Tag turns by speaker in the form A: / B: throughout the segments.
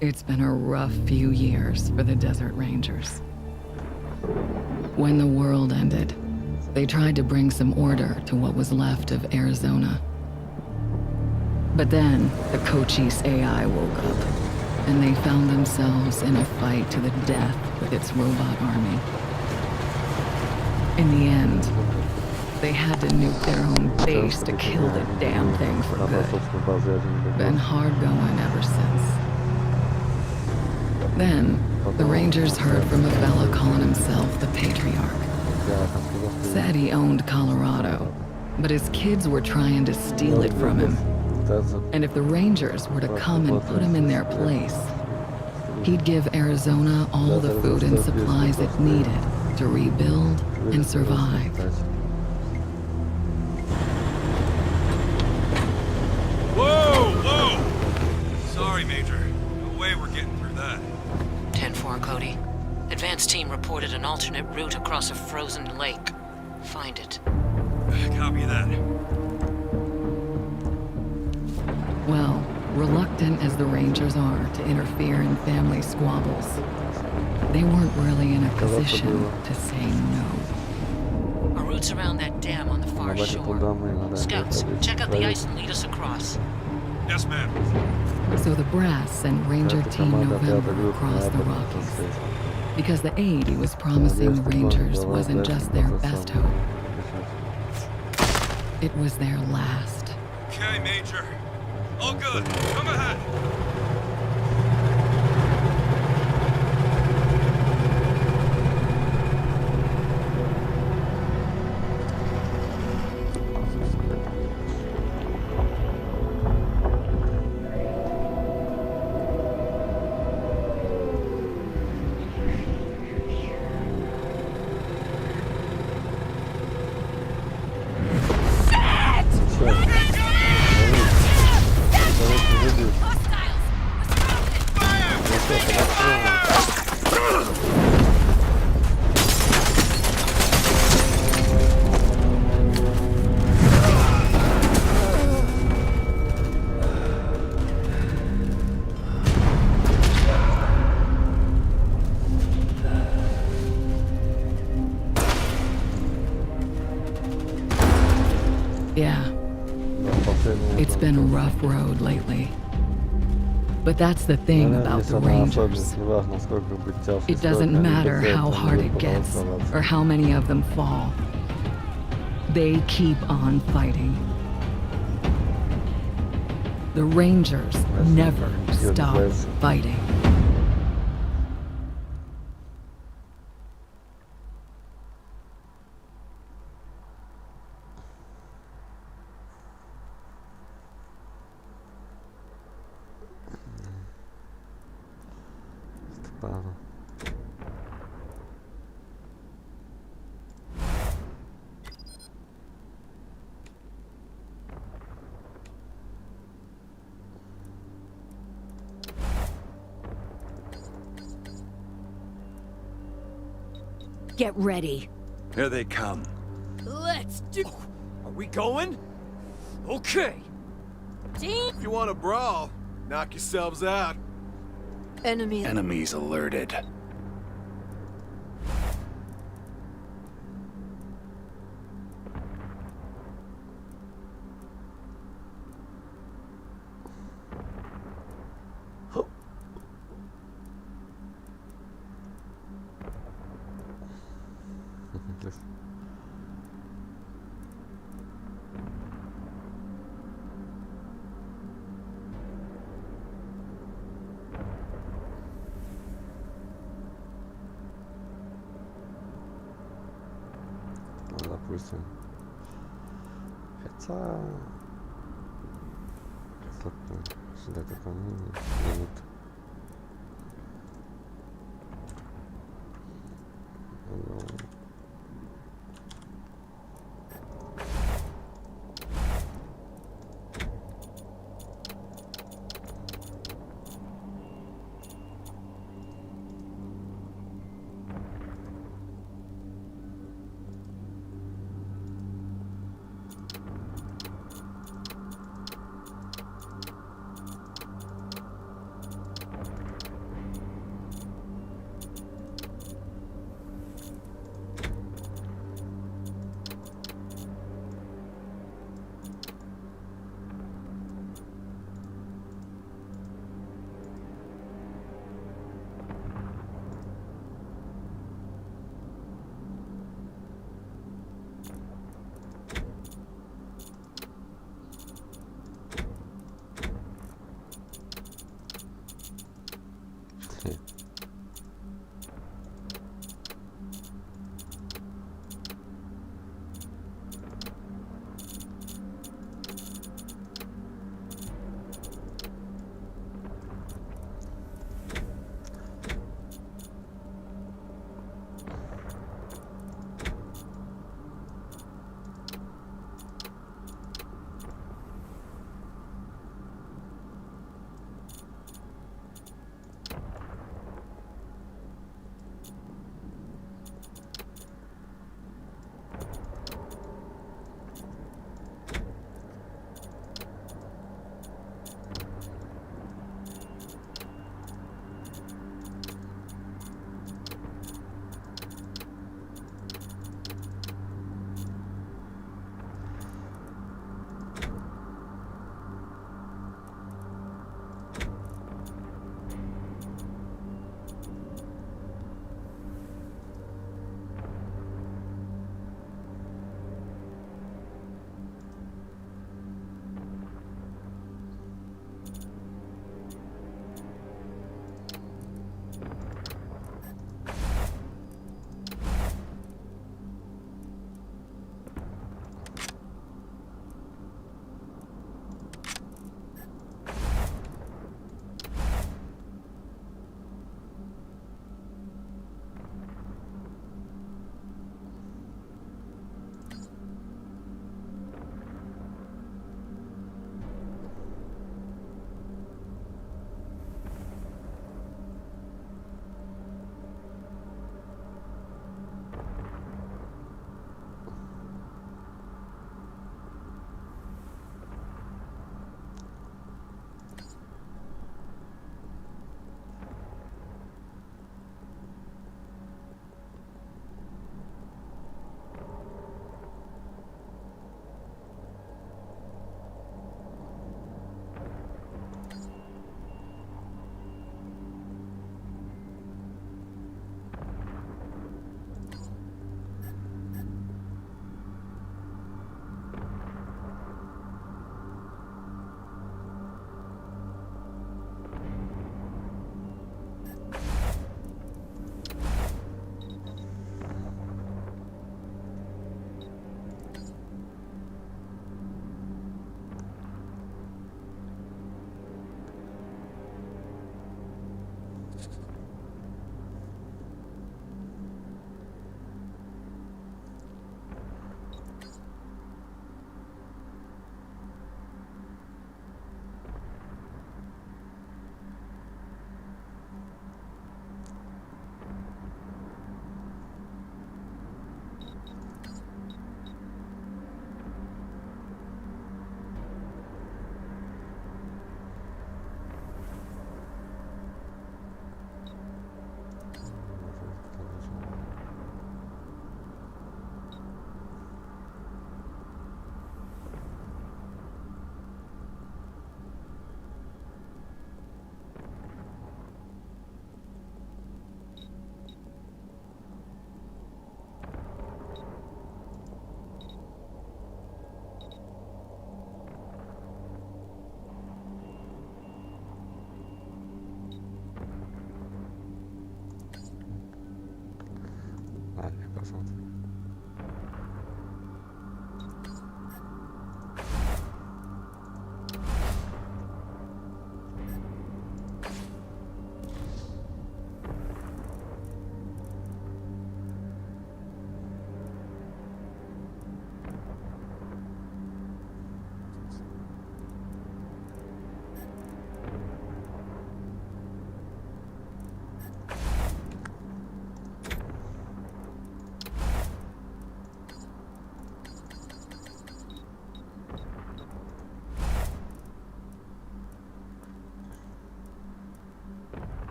A: It's been a rough few years for the Desert Rangers. When the world ended, they tried to bring some order to what was left of Arizona. But then, the Cochise AI woke up, and they found themselves in a fight to the death with its robot army. In the end, they had to nuke their own base to kill the damn thing for good. Been hard going ever since. Then, the Rangers heard from a fella calling himself the Patriarch. Said he owned Colorado, but his kids were trying to steal it from him. And if the Rangers were to come and put him in their place, he'd give Arizona all the food and supplies it needed to rebuild and survive.
B: Whoa! Sorry, Major. No way we're getting through that.
C: 10-4, Cody. Advance team reported an alternate route across a frozen lake. Find it.
B: Copy that.
A: Well, reluctant as the Rangers are to interfere in family squabbles, they weren't really in a position to say no.
C: A route's around that dam on the far shore. Scouts, check out the ice and lead us across.
B: Yes, ma'am.
A: So the Brass and Ranger Team November crossed the Rockies, because the aid he was promising the Rangers wasn't just their best hope. It was their last.
B: Okay, Major. All good. Come ahead.
A: Yeah, it's been a rough road lately. But that's the thing about the Rangers. It doesn't matter how hard it gets or how many of them fall. They keep on fighting. The Rangers never stop fighting.
D: Get ready.
B: Here they come.
D: Let's do.
E: Are we going? Okay.
D: Team.
E: If you want to brawl, knock yourselves out.
D: Enemy.
B: Enemies alerted.
F: Допустим. Хотя... Сюда дополнение.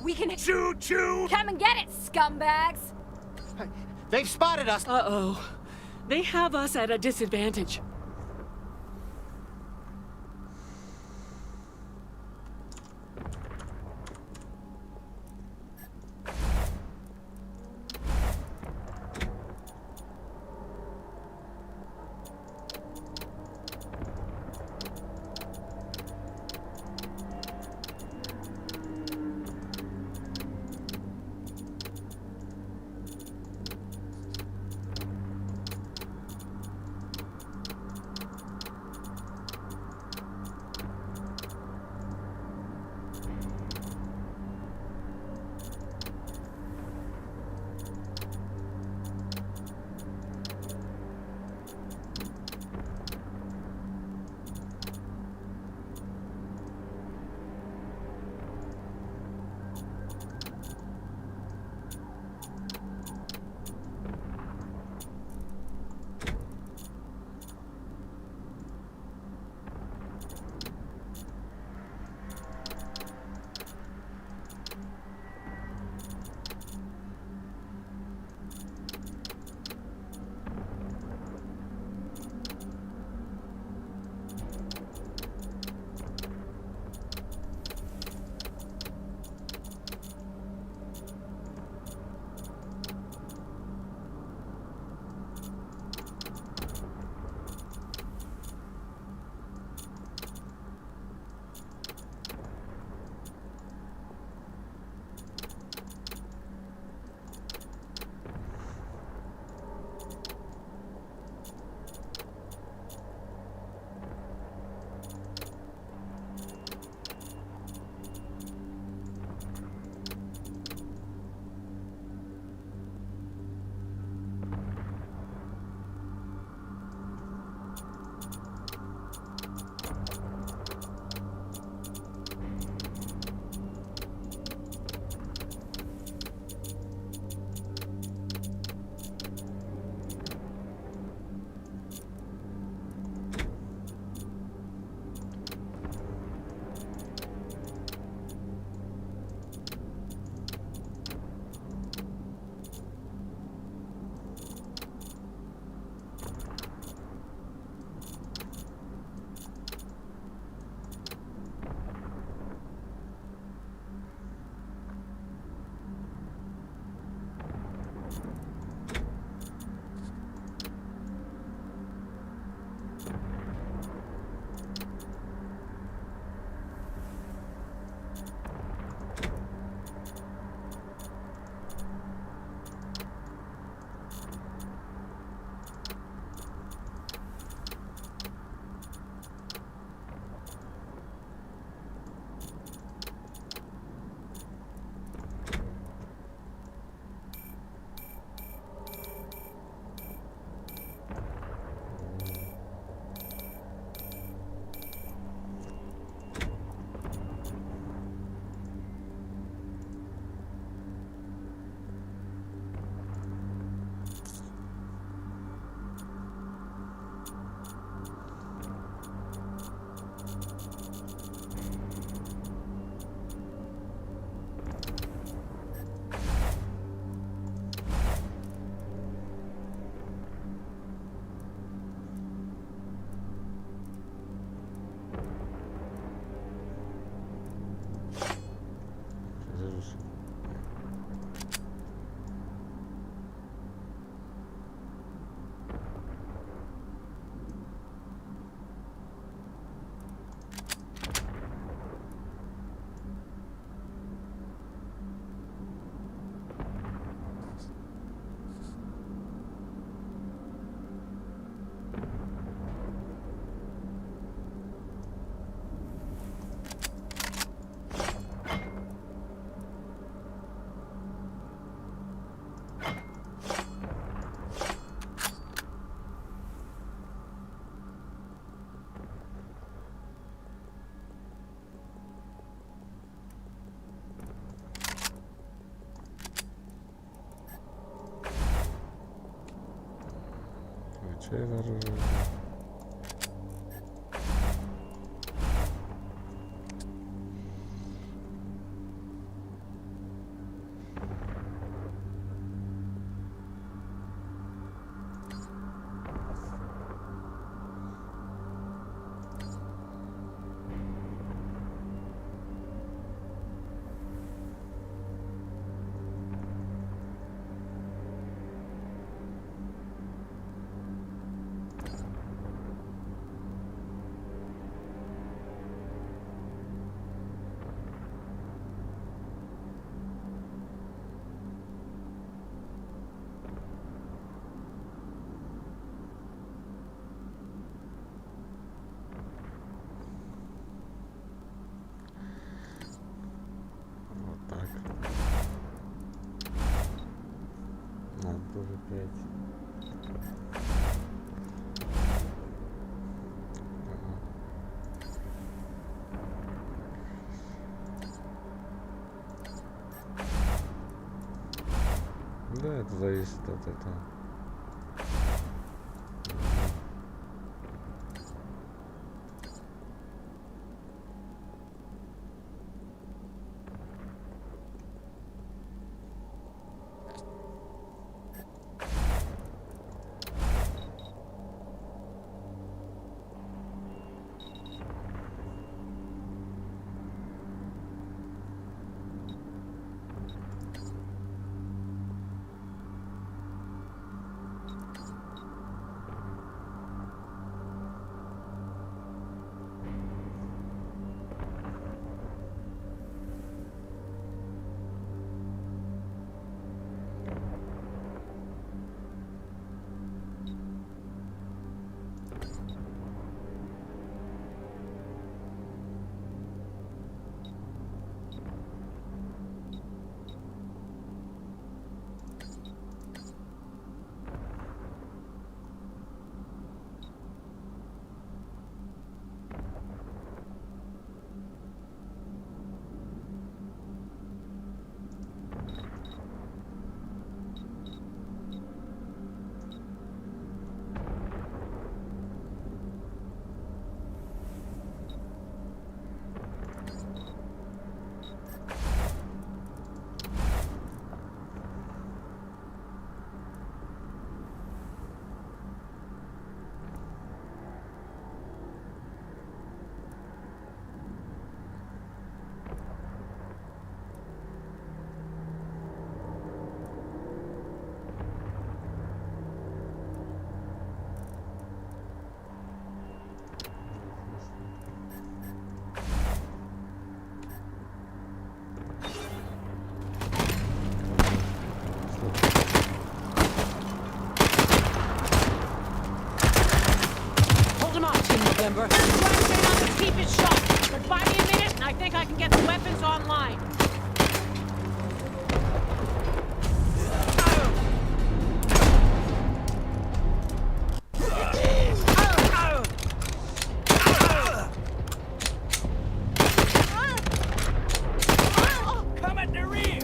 D: We can
E: Choo-choo!
D: come and get it, scumbags!
G: They've spotted us.
H: Uh-oh. They have us at a disadvantage.
F: 제가를 тоже 5. Да, это зависит от этого.
C: November. Try and stay on to keep it sharp. But buy me a minute and I think I can get the weapons online.
E: Come at the rear!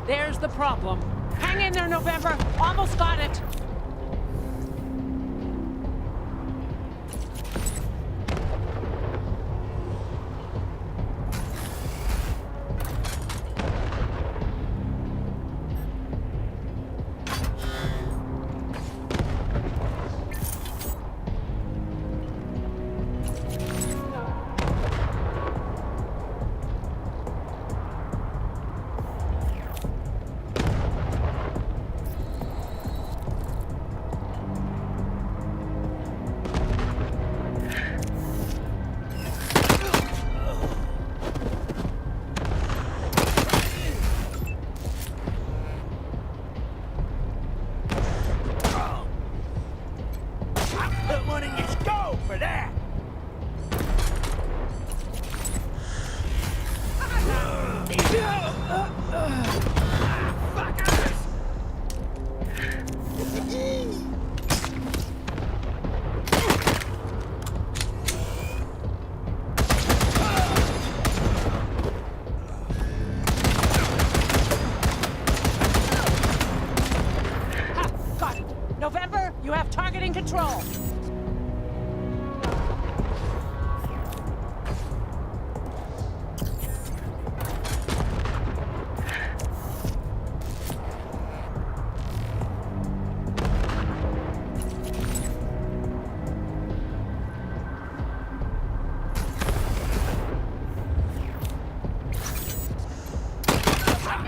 C: There's the problem. Hang in there, November. Almost got it.
E: Put one in your skull for that!
H: Got it. November, you have targeting control.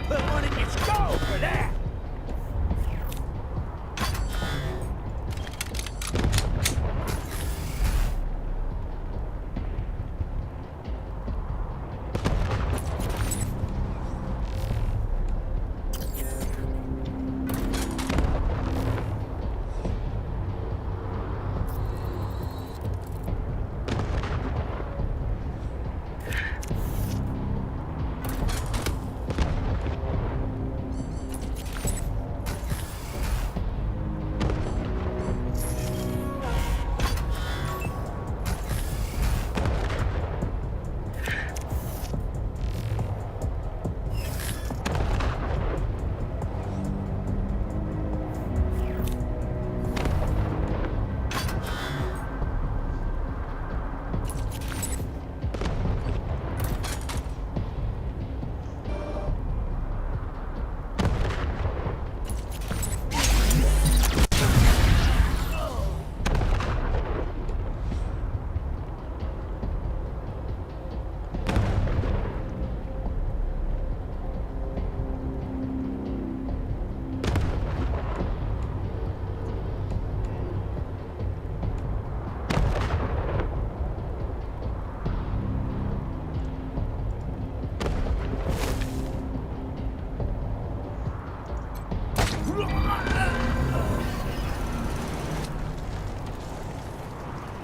E: Put one in your skull for that!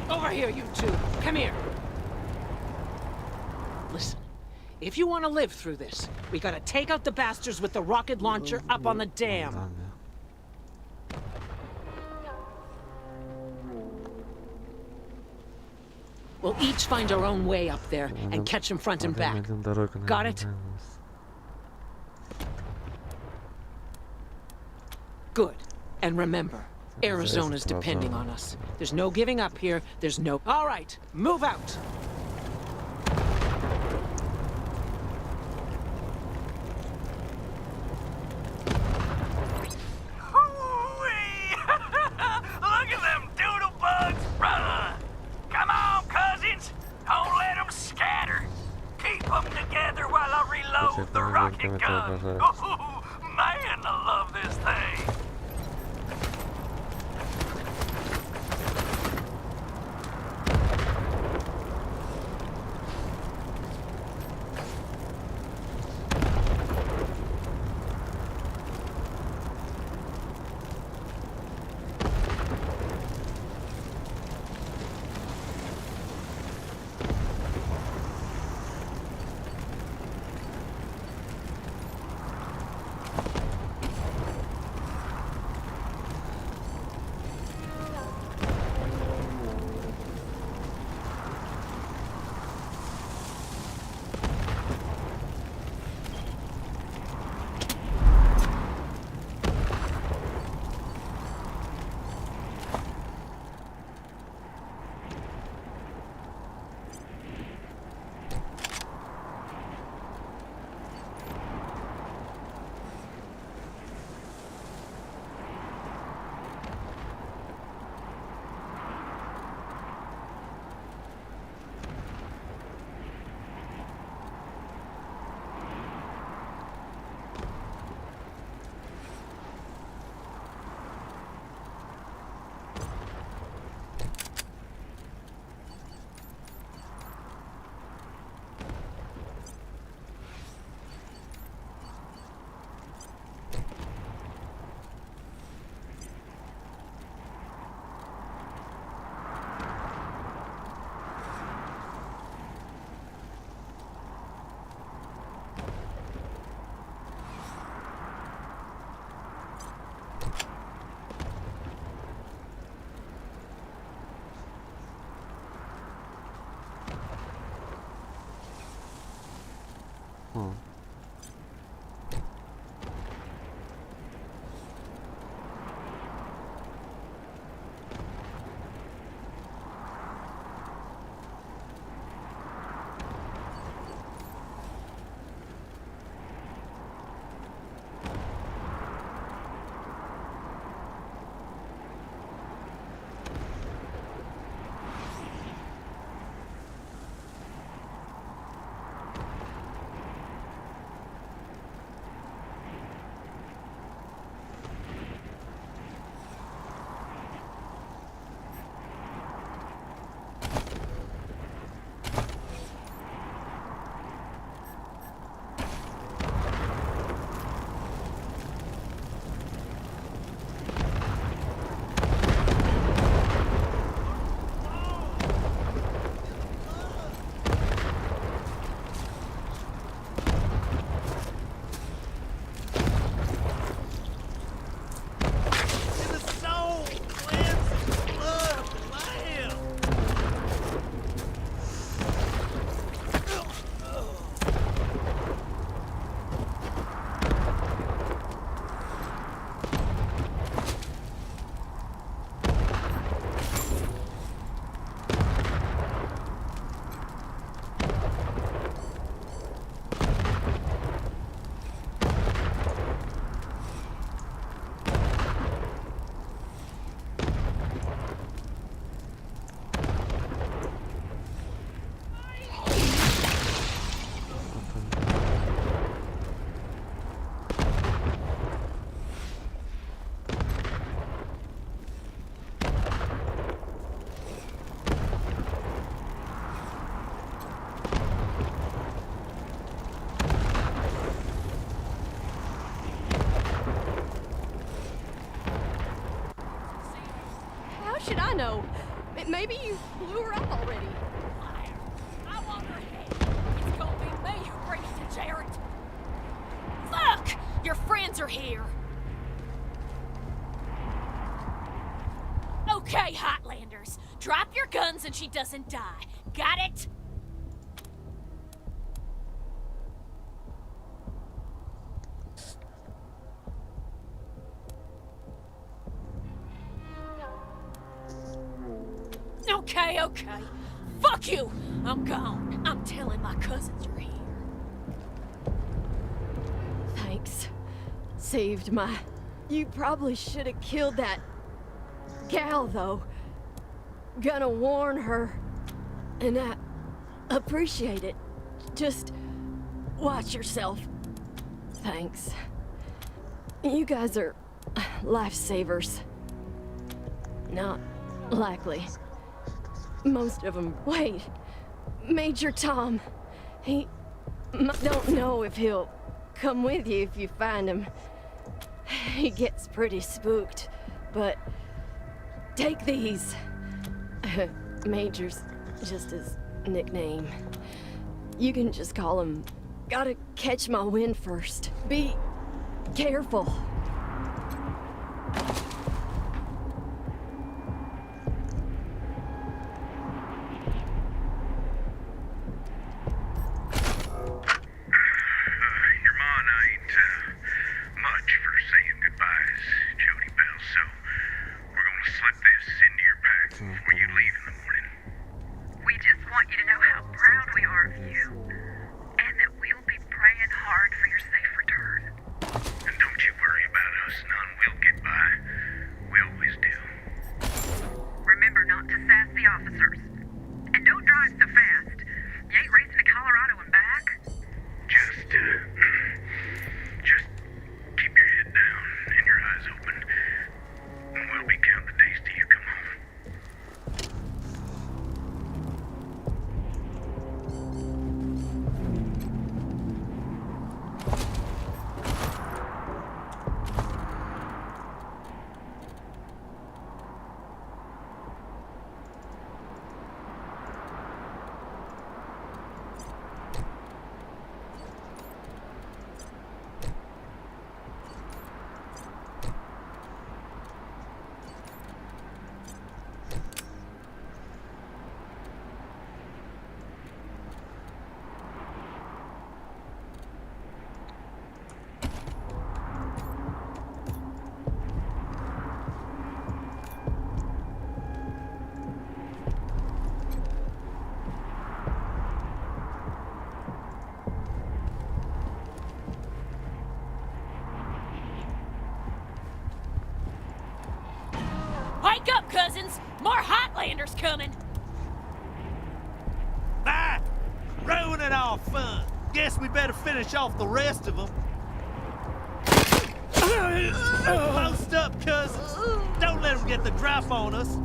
H: Over here, you two. Come here. Listen, if you want to live through this, we gotta take out the bastards with the rocket launcher up on the dam.
F: Ладно.
H: We'll each find our own way up there and catch them front and back.
F: Найдем дорогу,
H: Got
F: наверное,
H: it?
F: да,
H: Good. And remember, Arizona's depending on us. There's no giving up here. There's no... All right, move out.
E: Look at them doodle bugs run! Come on, cousins! Don't let them scatter! Keep them together while I reload the rocket gun! Oh, man, I love this thing!
F: Huh.
D: Should I know? Maybe you blew her up already.
I: I want her head. It's gonna be me who brings it to Jarrett. Fuck! Your friends are here. Okay, Hotlanders. Drop your guns and she doesn't die. Got it? Okay. Fuck you! I'm gone. I'm telling my cousins you're here.
D: Thanks. Saved my... You probably should have killed that... gal, though. Gonna warn her. And I appreciate it. Just watch yourself. Thanks. You guys are lifesavers. Not likely. Most of them. Wait. Major Tom. He... don't know if he'll come with you if you find him. He gets pretty spooked, but... take these. Major's just his nickname. You can just call him... Gotta catch my wind first. Be... careful.
I: out, cousins! More Highlanders coming!
E: Bye! Ruining our fun. Guess we better finish off the rest of them. Post up, cousins. Don't let them get the drop on us.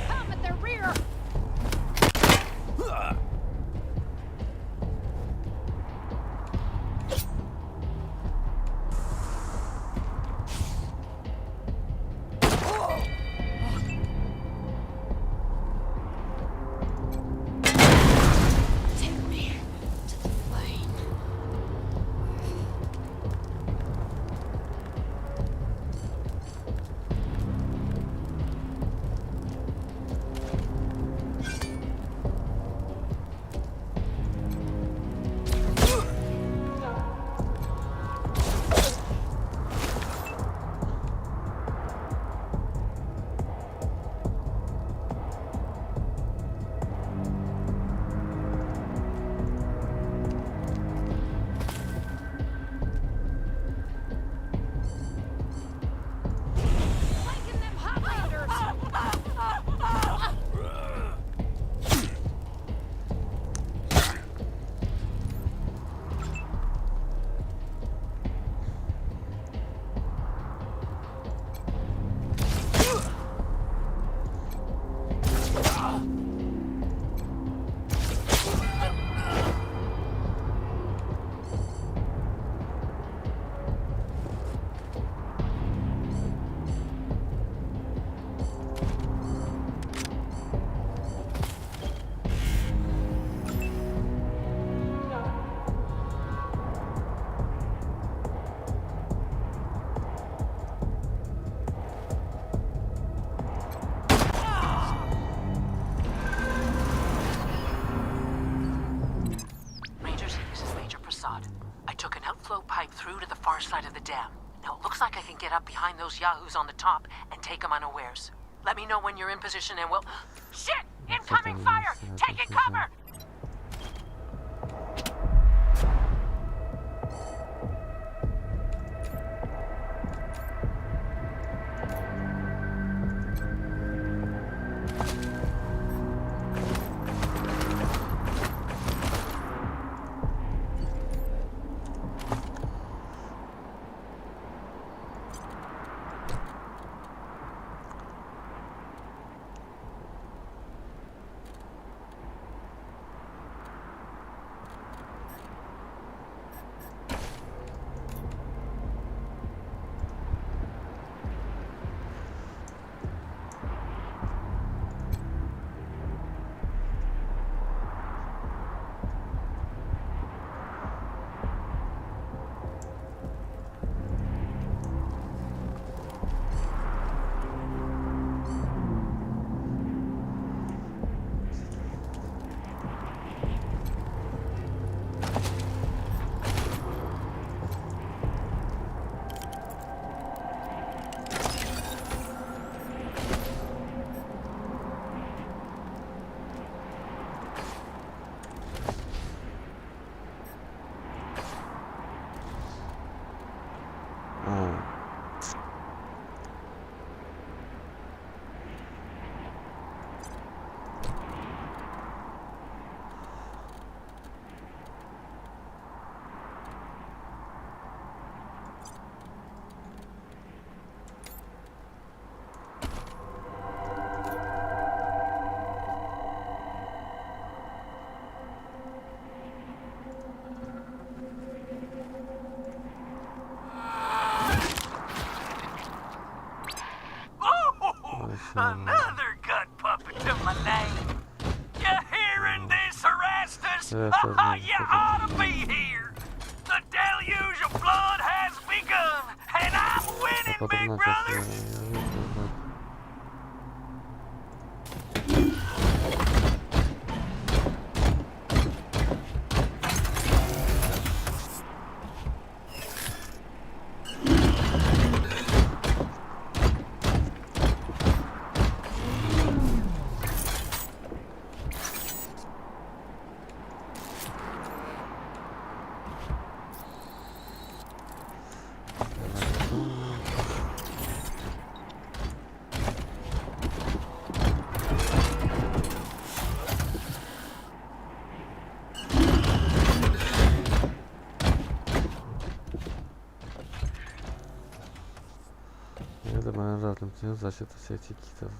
I: Come at the rear! Take me to the flame. Flanking them Highlanders!
C: Rangers, this is Major Prasad. I took an outflow pipe through to the far side of the dam. Now it looks like I can get up behind those yahoos on the top and take them unawares. Let me know when you're in position and we'll... Shit! Incoming fire! Taking cover! Rangers!
F: Evet,
E: You ought to be here! The deluge of blood has begun! And I'm winning, big brother!
F: Я думаю, разным защита сети китов.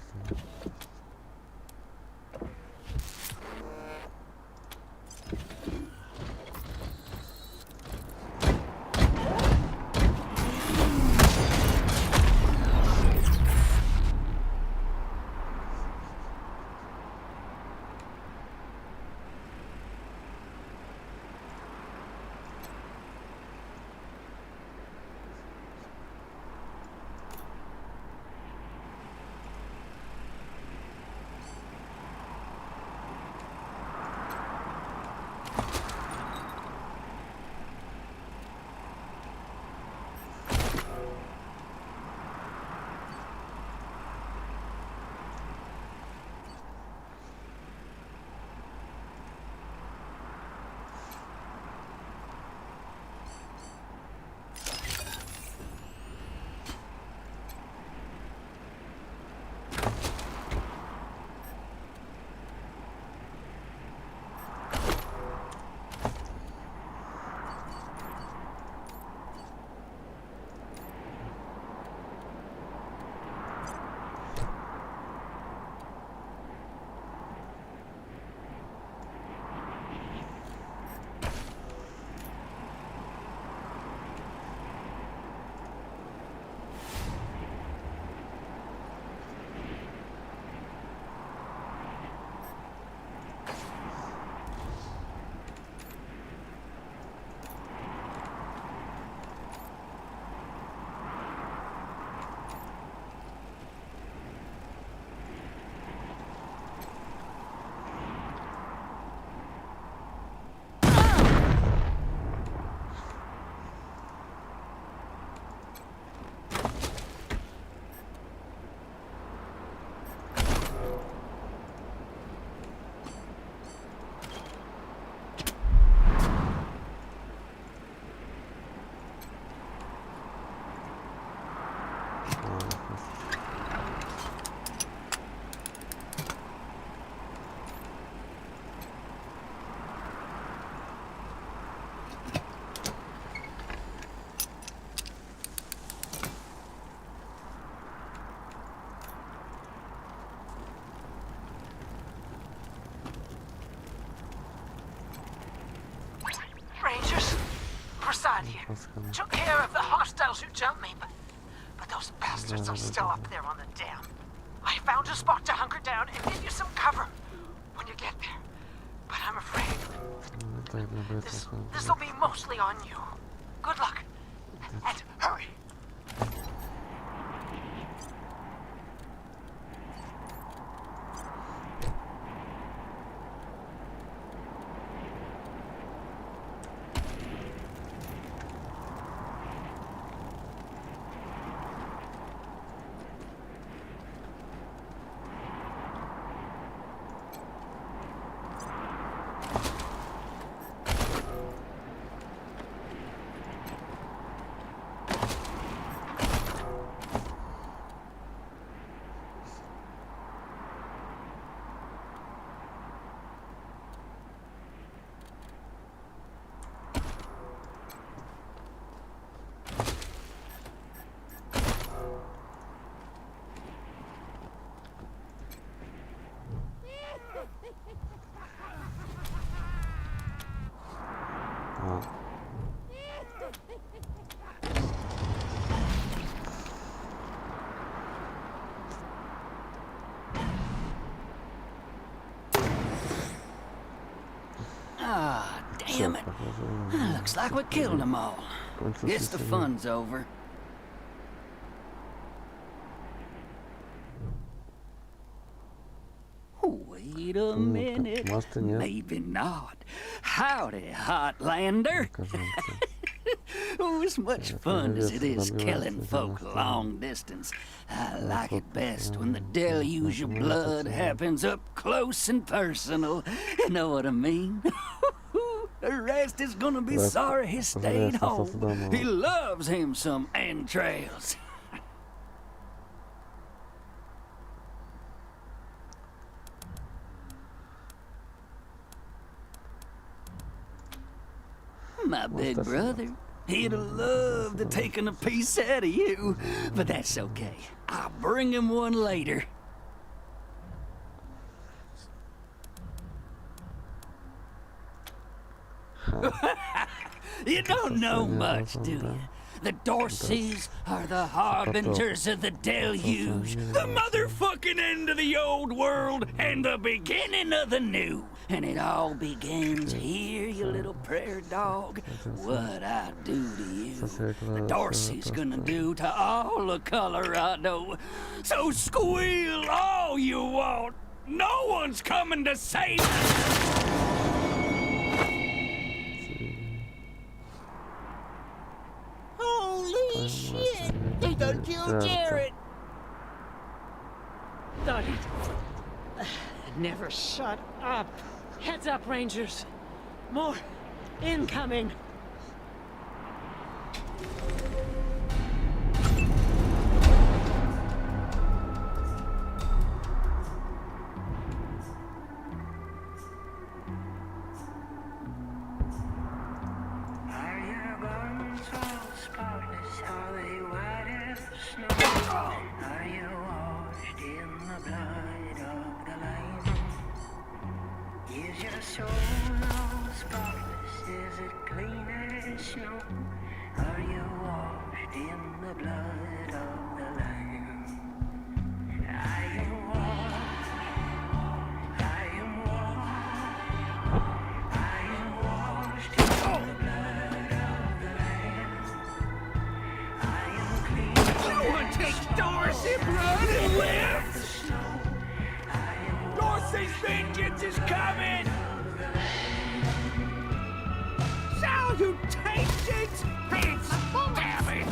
C: Rangers, Prasad here. Took care of the hostiles who jumped me, but those bastards are still up there on the dam. I found a spot to hunker down and give you some cover when you get there. But I'm afraid this'll be mostly on you. Good luck, and hurry.
E: damn it. Looks like we killed them all. Guess the fun's over. Wait a minute. Maybe not. Howdy, Hotlander. Oh, as much fun as it is killing folk long distance, I like it best when the deluge of blood happens up close and personal. You know what I mean? The rest is gonna be sorry he stayed home. He loves him some entrails. My big brother, he'd have loved to taken a piece out of you, but that's okay. I'll bring him one later. You don't know much, do you? The Dorseys are the harbingers of the deluge, the motherfucking end of the old world and the beginning of the new. And it all begins here, you little prairie dog. What I do to you, the Dorsey's gonna do to all of Colorado. So squeal all you want. No one's coming to save us.
G: Holy shit! They done killed Jarrett!
H: Thought he'd never shut up. Heads up, Rangers. More incoming.
E: Dorsey's vengeance is coming! Salutations, Prince! Damn it!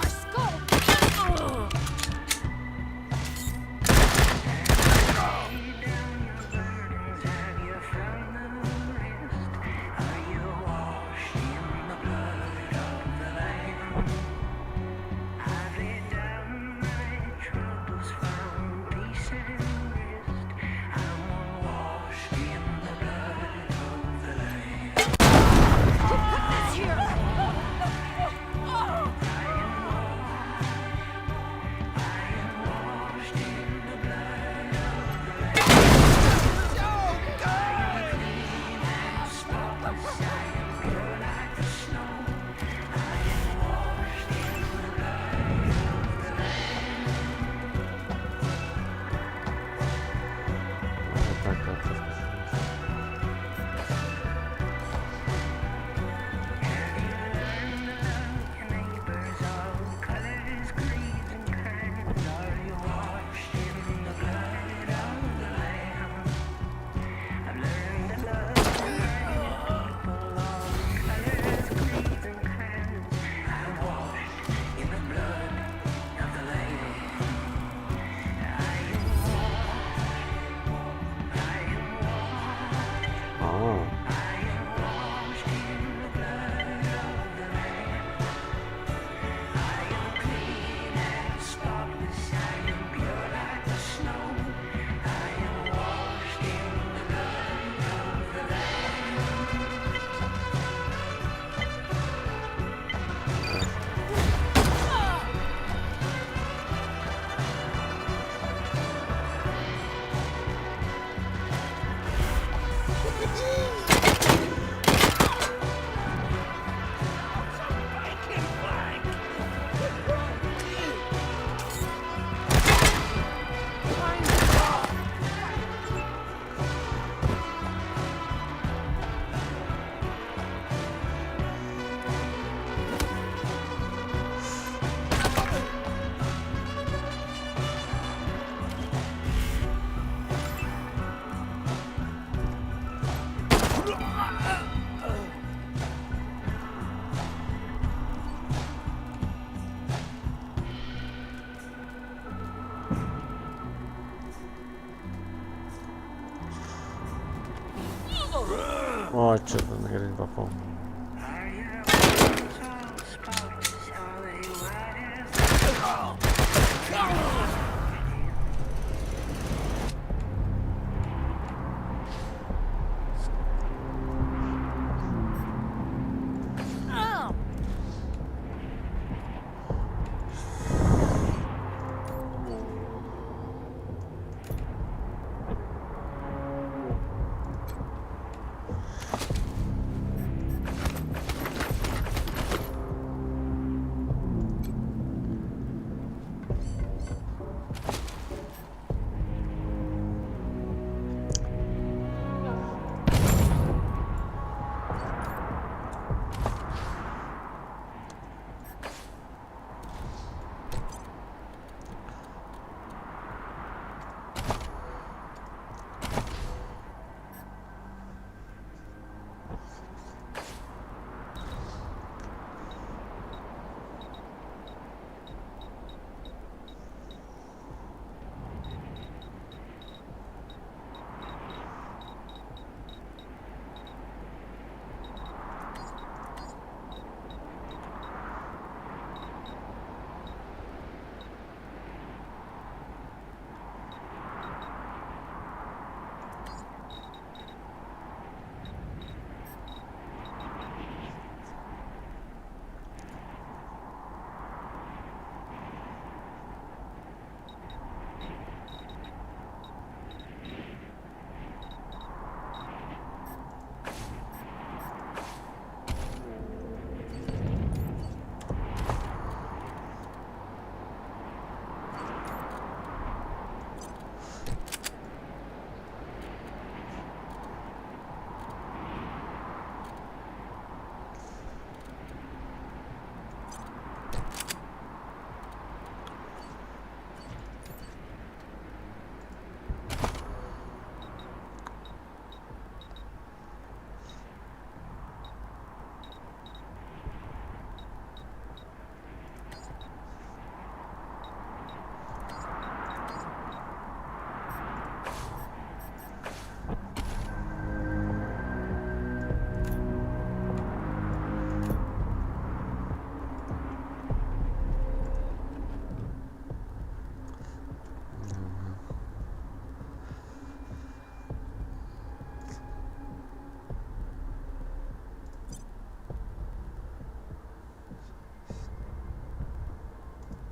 F: О, что-то на грязь попал.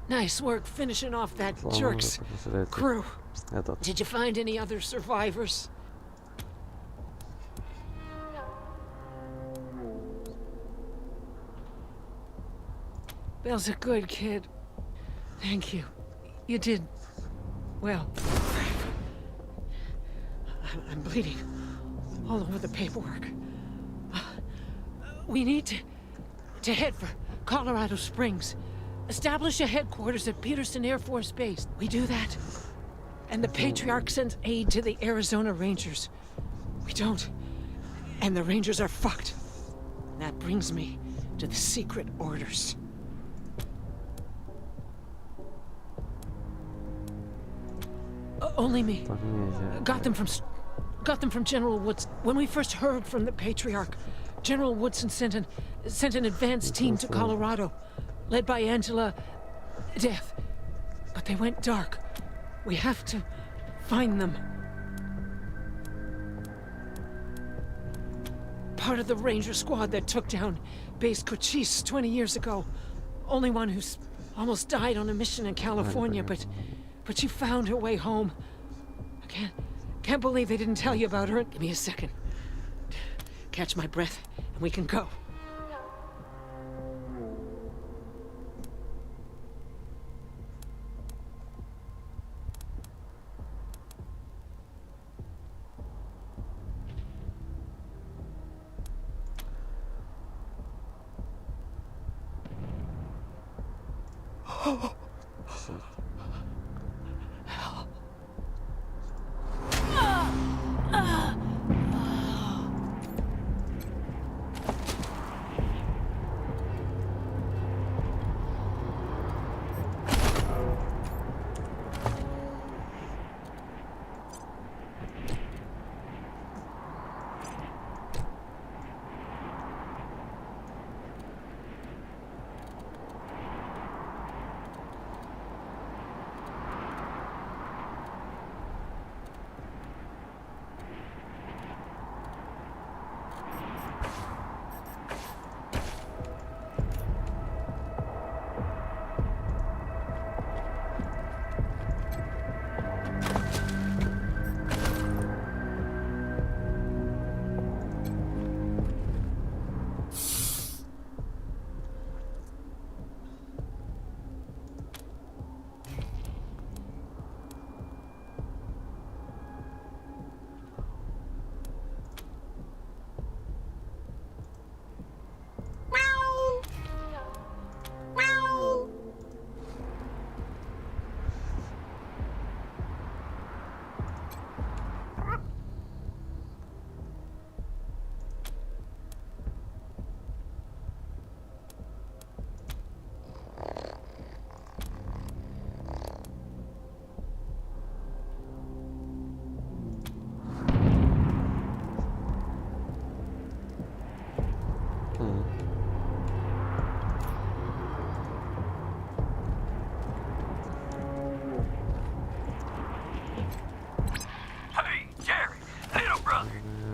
H: Nice work finishing off that jerk's crew. Did you find any other survivors? Bill's a good kid. Thank you. You did well. I'm bleeding all over the paperwork. We need to head for Colorado Springs. Establish a headquarters at Peterson Air Force Base. We do that, and the Patriarch sends aid to the Arizona Rangers. We don't, and the Rangers are fucked. And that brings me to the secret orders. Only me. Got them from General Woods. When we first heard from the Patriarch, General Woodson sent an advance team to Colorado, led by Angela Death. But they went dark. We have to find them. Part of the Ranger squad that took down Base Cochise 20 years ago. Only one who's almost died on a mission in California, but she found her way home. I can't believe they didn't tell you about her. Give me a second. Catch my breath, and we can go.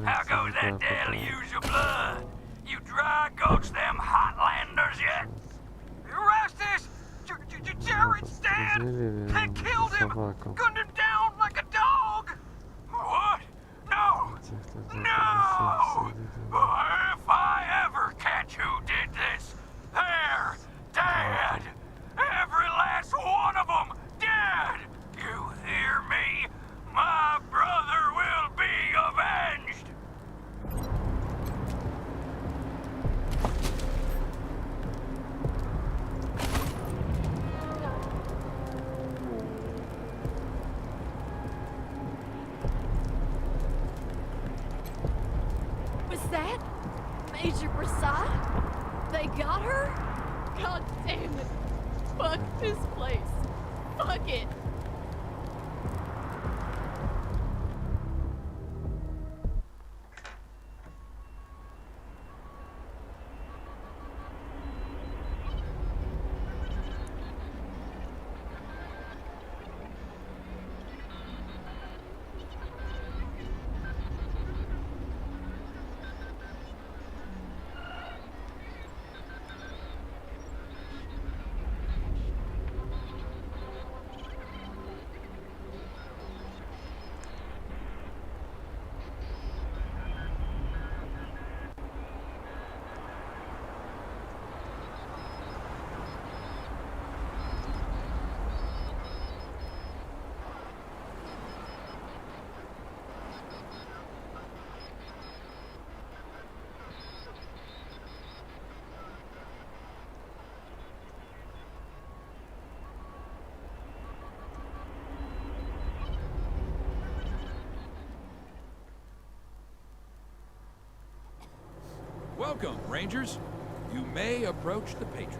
E: How goes that deluge blood? You dry gulch them Hotlanders yet? Rastus! Jared's dead! They killed him! Gunned him down like a dog! What? No! No! If I ever catch who did this, they're dead! Every last one of them dead! You hear me? My brother will be avenged!
D: Was that Major Prasad? They got her? God damn it. Fuck this place. Fuck it.
J: Welcome, Rangers. You may approach the Patriot.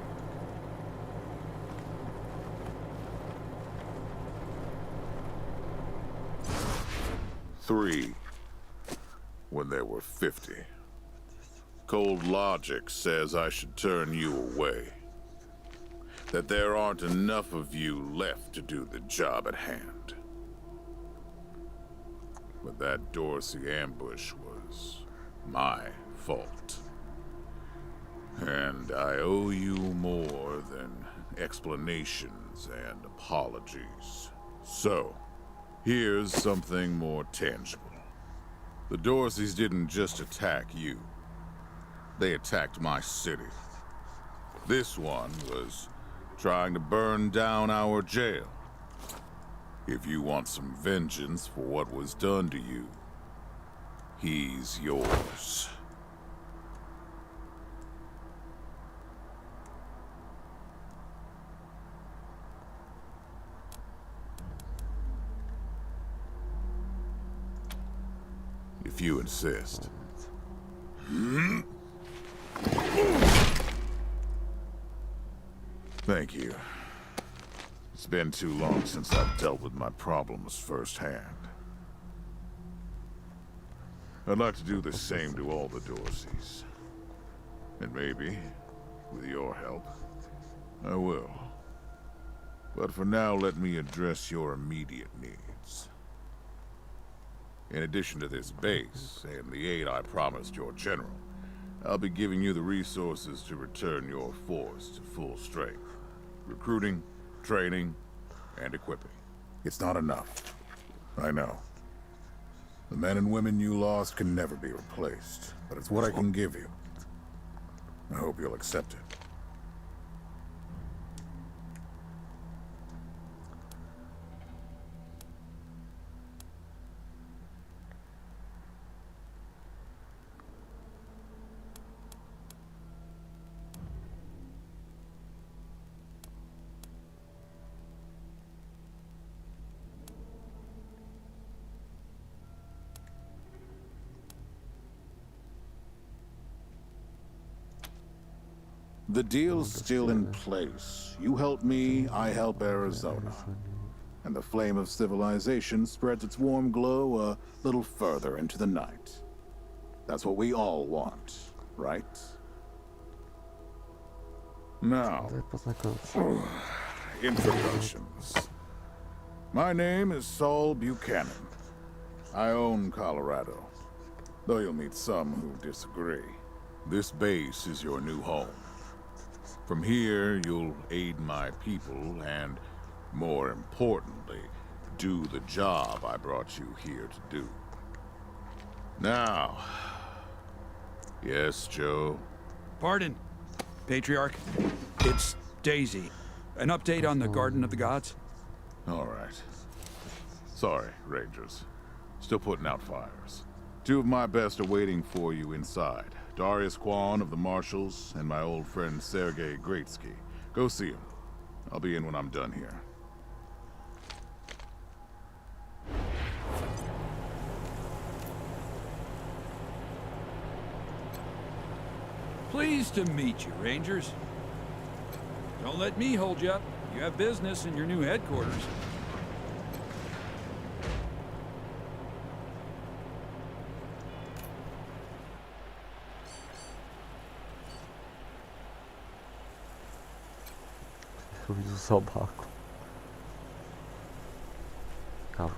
K: 3 when there were 50. Cold logic says I should turn you away. That there aren't enough of you left to do the job at hand. But that Dorsey ambush was my fault. And I owe you more than explanations and apologies. So, here's something more tangible. The Dorseys didn't just attack you. They attacked my city. This one was trying to burn down our jail. If you want some vengeance for what was done to you, he's yours. If you insist. Thank you. It's been too long since I've dealt with my problems firsthand. I'd like to do the same to all the Dorseys. And maybe, with your help, I will. But for now, let me address your immediate needs. In addition to this base, and the aid I promised your general, I'll be giving you the resources to return your force to full strength. Recruiting, training, and equipping. It's not enough. I know. The men and women you lost can never be replaced, but it's what I can give you. I hope you'll accept it. The deal's still in place. You help me, I help Arizona. And the flame of civilization spreads its warm glow a little further into the night. That's what we all want, right? Now, introductions. My name is Saul Buchanan. I own Colorado. though you'll meet some who disagree. This base is your new home. From here, you'll aid my people and, more importantly, do the job I brought you here to do. Now... Yes, Joe?
J: Pardon, Patriarch. It's Daisy. An update on the Garden of the Gods?
K: All right. Sorry, Rangers. Still putting out fires. Two of my best are waiting for you inside. Darius Kwan of the Marshals and my old friend Sergei Greatsky. Go see him. I'll be in when I'm done here.
J: Pleased to meet you, Rangers. Don't let me hold you up. You have business in your new headquarters.
F: Widzę sobaku. Kaw.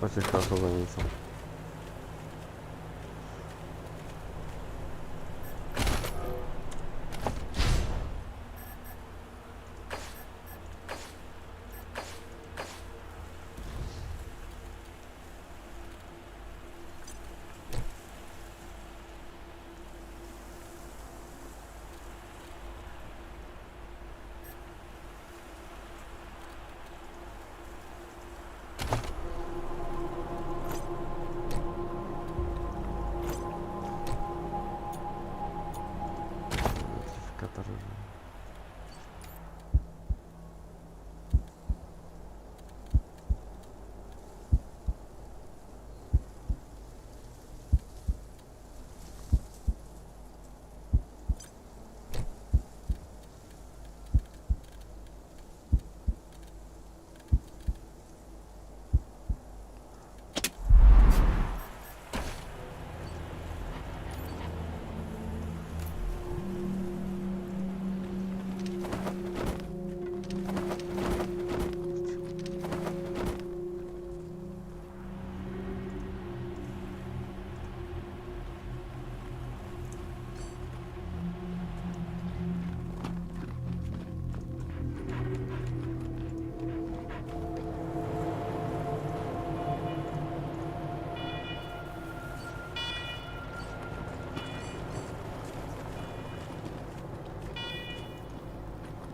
F: Очень хорошо заметил.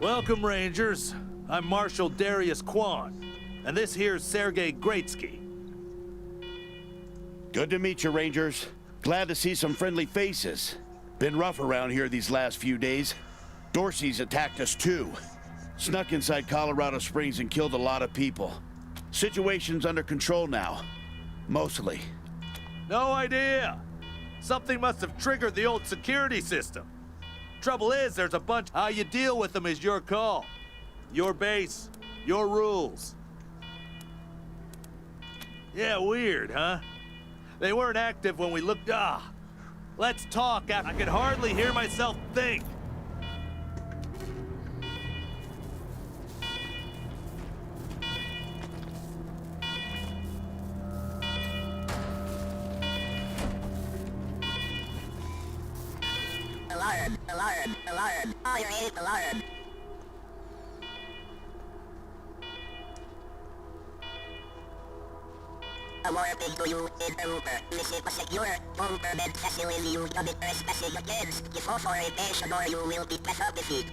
L: Welcome, Rangers. I'm Marshal Darius Kwan, and this here's Sergei Greatsky.
M: Good to meet you, Rangers. Glad to see some friendly faces. Been rough around here these last few days. Dorsey's attacked us too. Snuck inside Colorado Springs and killed a lot of people. Situation's under control now. Mostly.
L: No idea. Something must have triggered the old security system. Trouble is, there's a bunch. How you deal with them is your call. Your base, your rules. Yeah, weird, huh? They weren't active when we looked. Let's talk. I could hardly hear myself think.
G: Alarm! Fire 8 alarm! Awarded to you in Uber. Visit a secure government facility you commit trespassing against. If authorization or you will be defeated.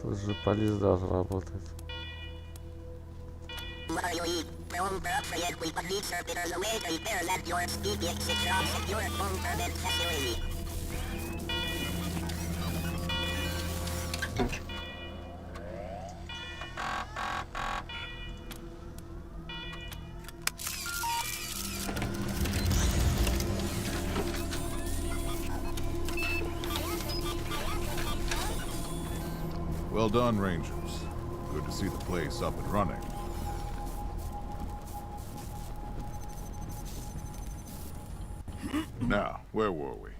F: Тут же полис даже работает.
G: Don't forget we can leave servitors away to repair that your speedy exit from secure government facility.
K: Well done, Rangers. Good to see the place up and running. Now, where were we?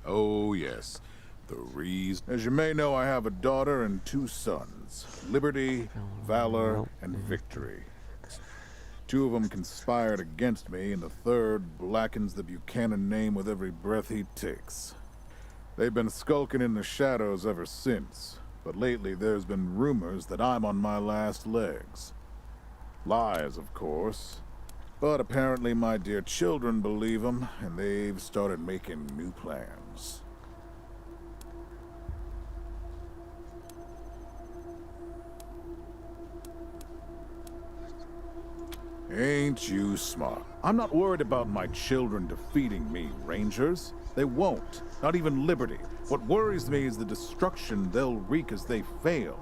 K: Oh, yes. The reason. As you may know, I have a daughter and 2 sons. Liberty, Valor, and Victory. 2 of them conspired against me, and the 3rd blackens the Buchanan name with every breath he takes. They've been skulking in the shadows ever since, but lately there's been rumors that I'm on my last legs. Lies, of course. But apparently my dear children believe them, and they've started making new plans. Ain't you smart? I'm not worried about my children defeating me, Rangers. They won't. Not even Liberty. What worries me is the destruction they'll wreak as they fail.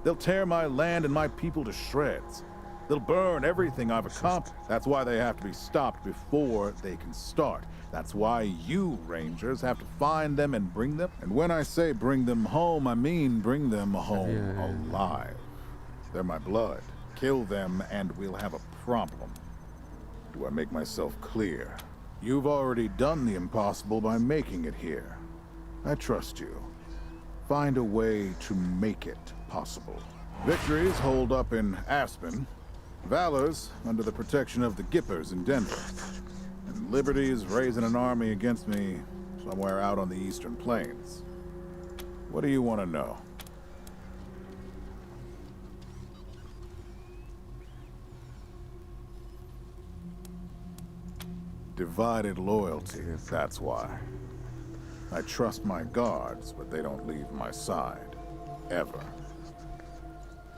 K: They'll tear my land and my people to shreds. They'll burn everything I've accomplished. That's why they have to be stopped before they can start. That's why you, Rangers, have to find them and bring them. And when I say bring them home, I mean bring them home alive. They're my blood. Kill them and we'll have a problem. Do I make myself clear? You've already done the impossible by making it here. I trust you.
N: find a way to make it possible. Victories hold up in Aspen, Valor's under the protection of the Gippers in Denver, and Liberty's raising an army against me somewhere out on the Eastern Plains. What do you want to know? Divided loyalty, that's why. I trust my guards, but they don't leave my side. Ever.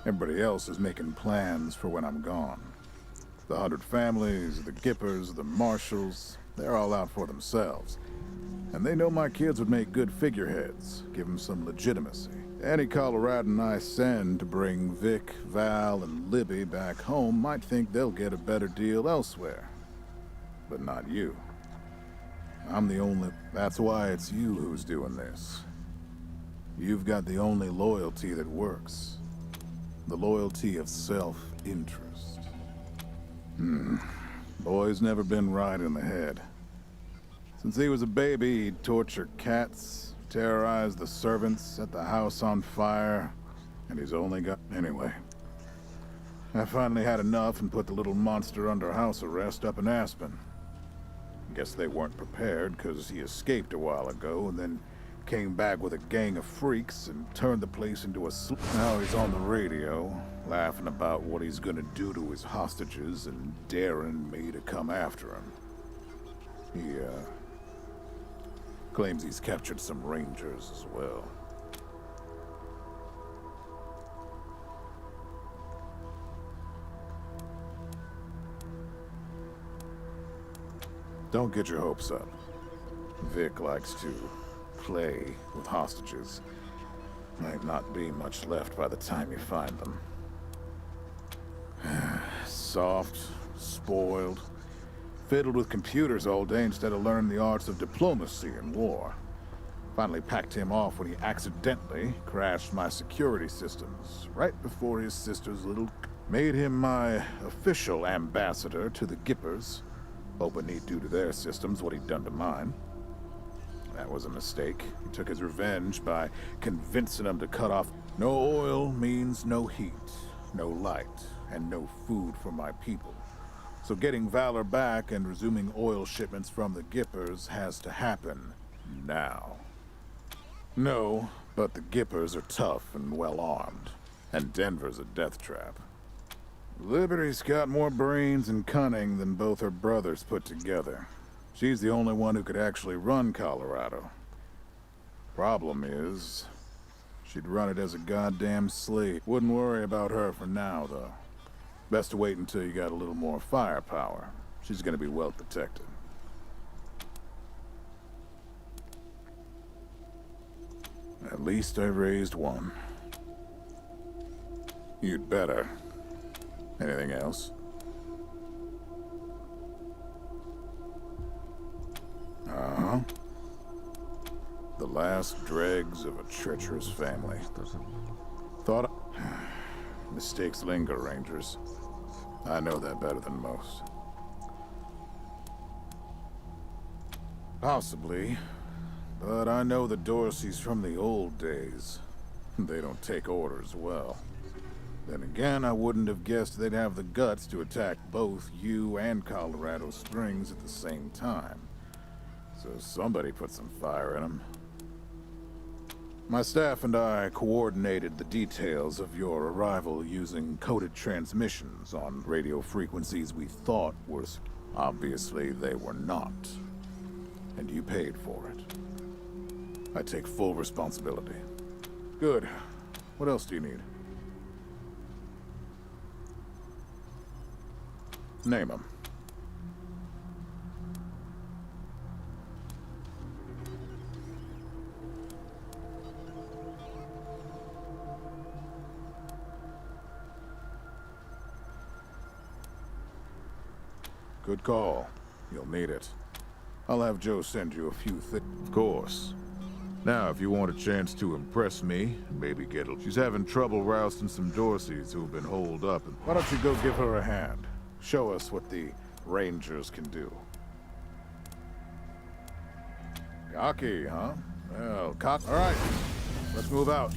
N: Everybody else is making plans for when I'm gone. The 100 families, the Gippers, the Marshals, they're all out for themselves. And they know my kids would make good figureheads, give them some legitimacy. Any Coloradan I send to bring Vic, Val, and Libby back home might think they'll get a better deal elsewhere. But not you. I'm the only... That's why it's you who's doing this. You've got the only loyalty that works. The loyalty of self-interest. Boy's never been right in the head. Since he was a baby, he'd torture cats, terrorize the servants, set the house on fire, and he's only got... Anyway. I finally had enough and put the little monster under house arrest up in Aspen. Guess they weren't prepared, because he escaped a while ago and then came back with a gang of freaks and turned the place into a Now he's on the radio, laughing about what he's gonna do to his hostages and daring me to come after him. He, claims he's captured some Rangers as well. Don't get your hopes up. Vic likes to play with hostages. Might not be much left by the time you find them. Soft, spoiled, fiddled with computers all day instead of learning the arts of diplomacy and war. Finally packed him off when he accidentally crashed my security systems right before his sister's little... Made him my official ambassador to the Gippers. Hoping he'd do to their systems what he'd done to mine. That was a mistake. He took his revenge by convincing them to cut off. No oil means no heat, no light, and no food for my people. So getting Valor back and resuming oil shipments from the Gippers has to happen now. No, but the Gippers are tough and well-armed, and Denver's a death trap. Liberty's got more brains and cunning than both her brothers put together. She's the only one who could actually run Colorado. Problem is, she'd run it as a goddamn slave. Wouldn't worry about her for now, though. Best to wait until you got a little more firepower. She's gonna be well protected. At least I raised one. You'd better. Anything else? Uh-huh. The last dregs of a treacherous family. Thought... Mistakes linger, Rangers. I know that better than most. Possibly. But I know the Dorseys from the old days. They don't take orders well. Then again, I wouldn't have guessed they'd have the guts to attack both you and Colorado Springs at the same time. So somebody put some fire in them. My staff and I coordinated the details of your arrival using coded transmissions on radio frequencies we thought were... Obviously, they were not. And you paid for it. I take full responsibility. Good. What else do you need? Name them. Good call. You'll need it. I'll have Joe send you a few things. Of course. Now, if you want a chance to impress me, maybe get a... She's having trouble rousting some Dorseys who've been holed up. And... Why don't you go give her a hand? Show us what the Rangers can do. Cocky, huh? Well, all right. Let's move out.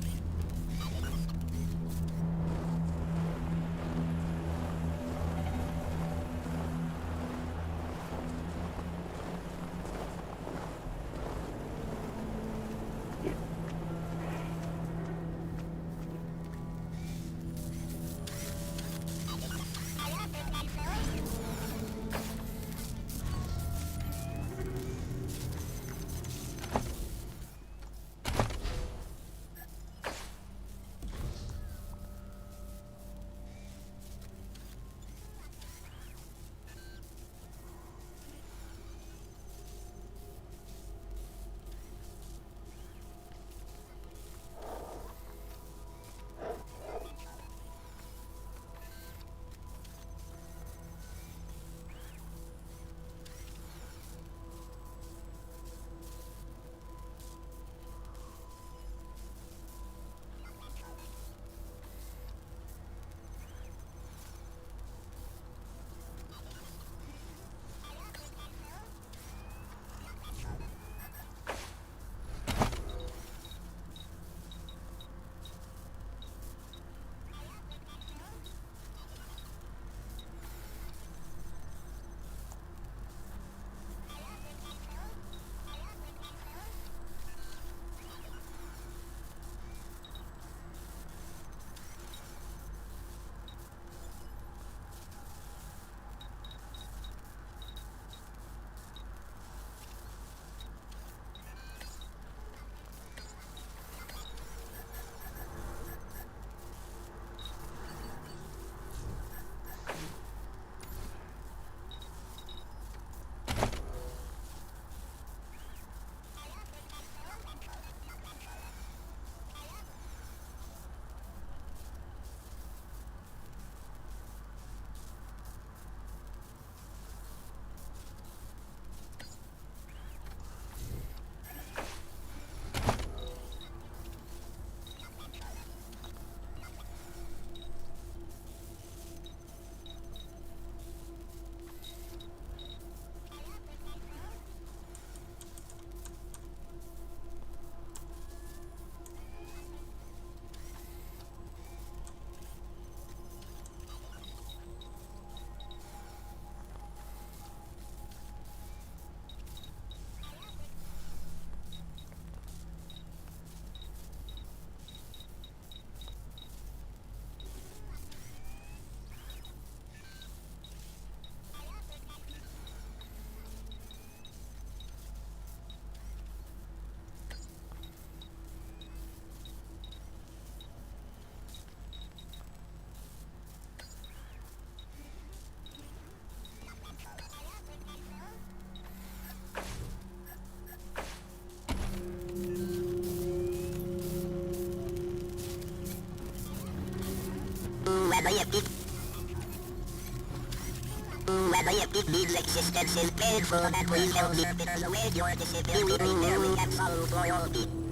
G: Whether your being's existence is painful, and please help me bitter away your disability. There we can solve for your being.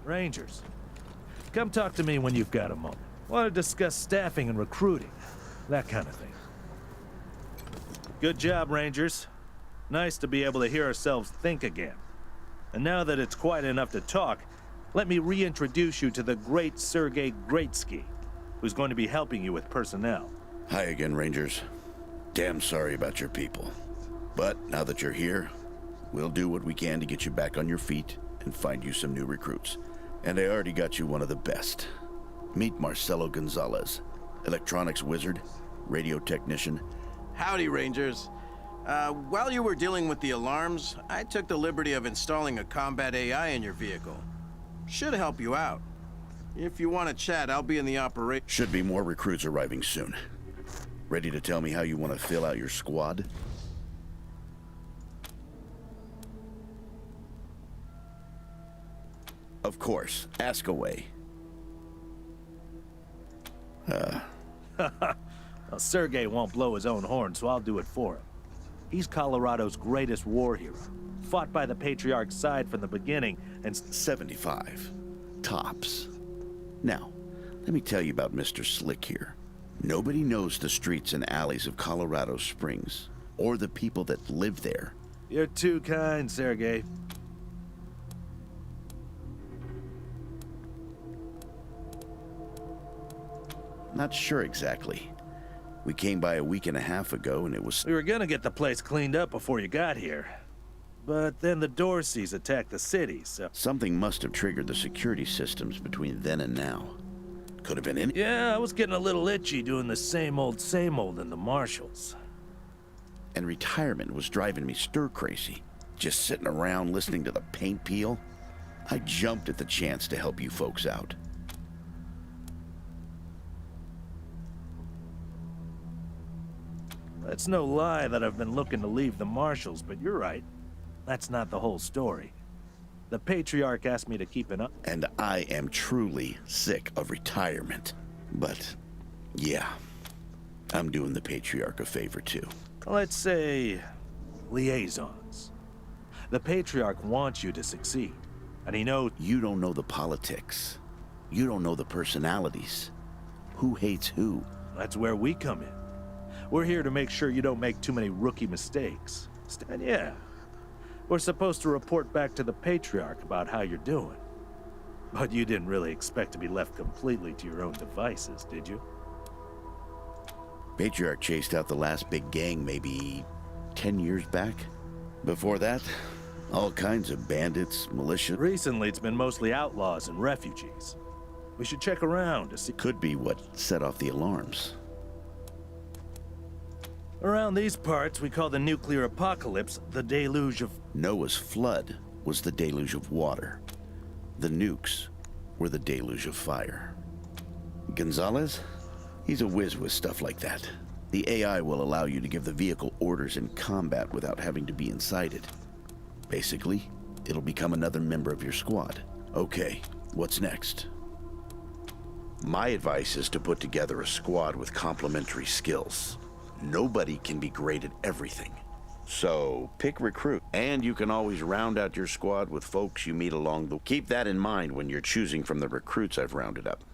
L: Rangers, come talk to me when you've got a moment. Want to discuss staffing and recruiting, that kind of thing. Good job, Rangers. Nice to be able to hear ourselves think again. And now that it's quiet enough to talk, let me reintroduce you to the great Sergei Greatsky, who's going to be helping you with personnel.
M: Hi again, Rangers. Damn sorry about your people. But now that you're here, we'll do what we can to get you back on your feet and find you some new recruits. And I already got you one of the best. Meet Marcelo Gonzalez, electronics wizard, radio technician.
O: Howdy, Rangers. While you were dealing with the alarms, I took the liberty of installing a combat AI in your vehicle. Should help you out. If you want to chat, I'll be in the operation.
M: Should be more recruits arriving soon. Ready to tell me how you want to fill out your squad? Of course, ask away.
L: Well, Sergei won't blow his own horn, so I'll do it for him. He's Colorado's greatest war hero. Fought by the Patriarch's side from the beginning, and
M: 75. Tops. Now, let me tell you about Mr. Slick here. Nobody knows the streets and alleys of Colorado Springs, or the people that live there.
L: You're too kind, Sergei.
M: Not sure exactly. We came by a week and a half ago and it was...
L: We were gonna get the place cleaned up before you got here. But then the Dorseys attacked the city, so...
M: Something must have triggered the security systems between then and now. Could have been in...
L: Yeah, I was getting a little itchy doing the same old in the Marshals.
M: And retirement was driving me stir-crazy. Just sitting around listening to the paint peel. I jumped at the chance to help you folks out.
L: It's no lie that I've been looking to leave the Marshals, but you're right. That's not the whole story. The Patriarch asked me to keep an eye...
M: And I am truly sick of retirement. But, yeah, I'm doing the Patriarch a favor too.
L: Let's say... liaisons. The Patriarch wants you to succeed, and he knows...
M: You don't know the politics. You don't know the personalities. Who hates who?
L: That's where we come in. We're here to make sure you don't make too many rookie mistakes. And yeah, we're supposed to report back to the Patriarch about how you're doing. But you didn't really expect to be left completely to your own devices, did you?
M: Patriarch chased out the last big gang maybe 10 years back. Before that, all kinds of bandits, militia.
L: Recently, it's been mostly outlaws and refugees. We should check around to see...
M: Could be what set off the alarms.
L: Around these parts, we call the nuclear apocalypse the deluge of...
M: Noah's flood was the deluge of water. The nukes were the deluge of fire. Gonzalez? He's a whiz with stuff like that. The AI will allow you to give the vehicle orders in combat without having to be inside it. Basically, it'll become another member of your squad. Okay, what's next? My advice is to put together a squad with complementary skills. Nobody can be great at everything. So, pick recruit. And you can always round out your squad with folks you meet along the... Keep that in mind when you're choosing from the recruits I've rounded up.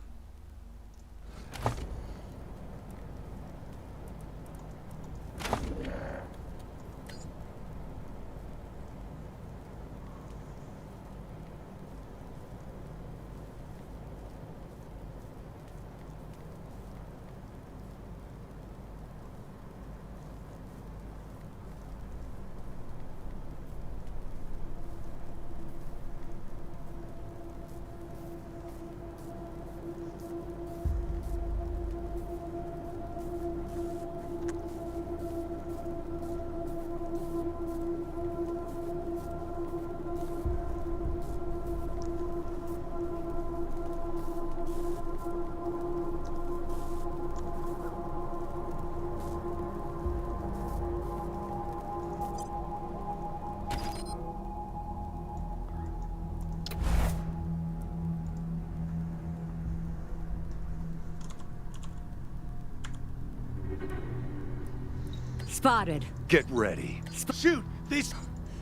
P: Spotted.
J: Get ready.
E: Shoot! This...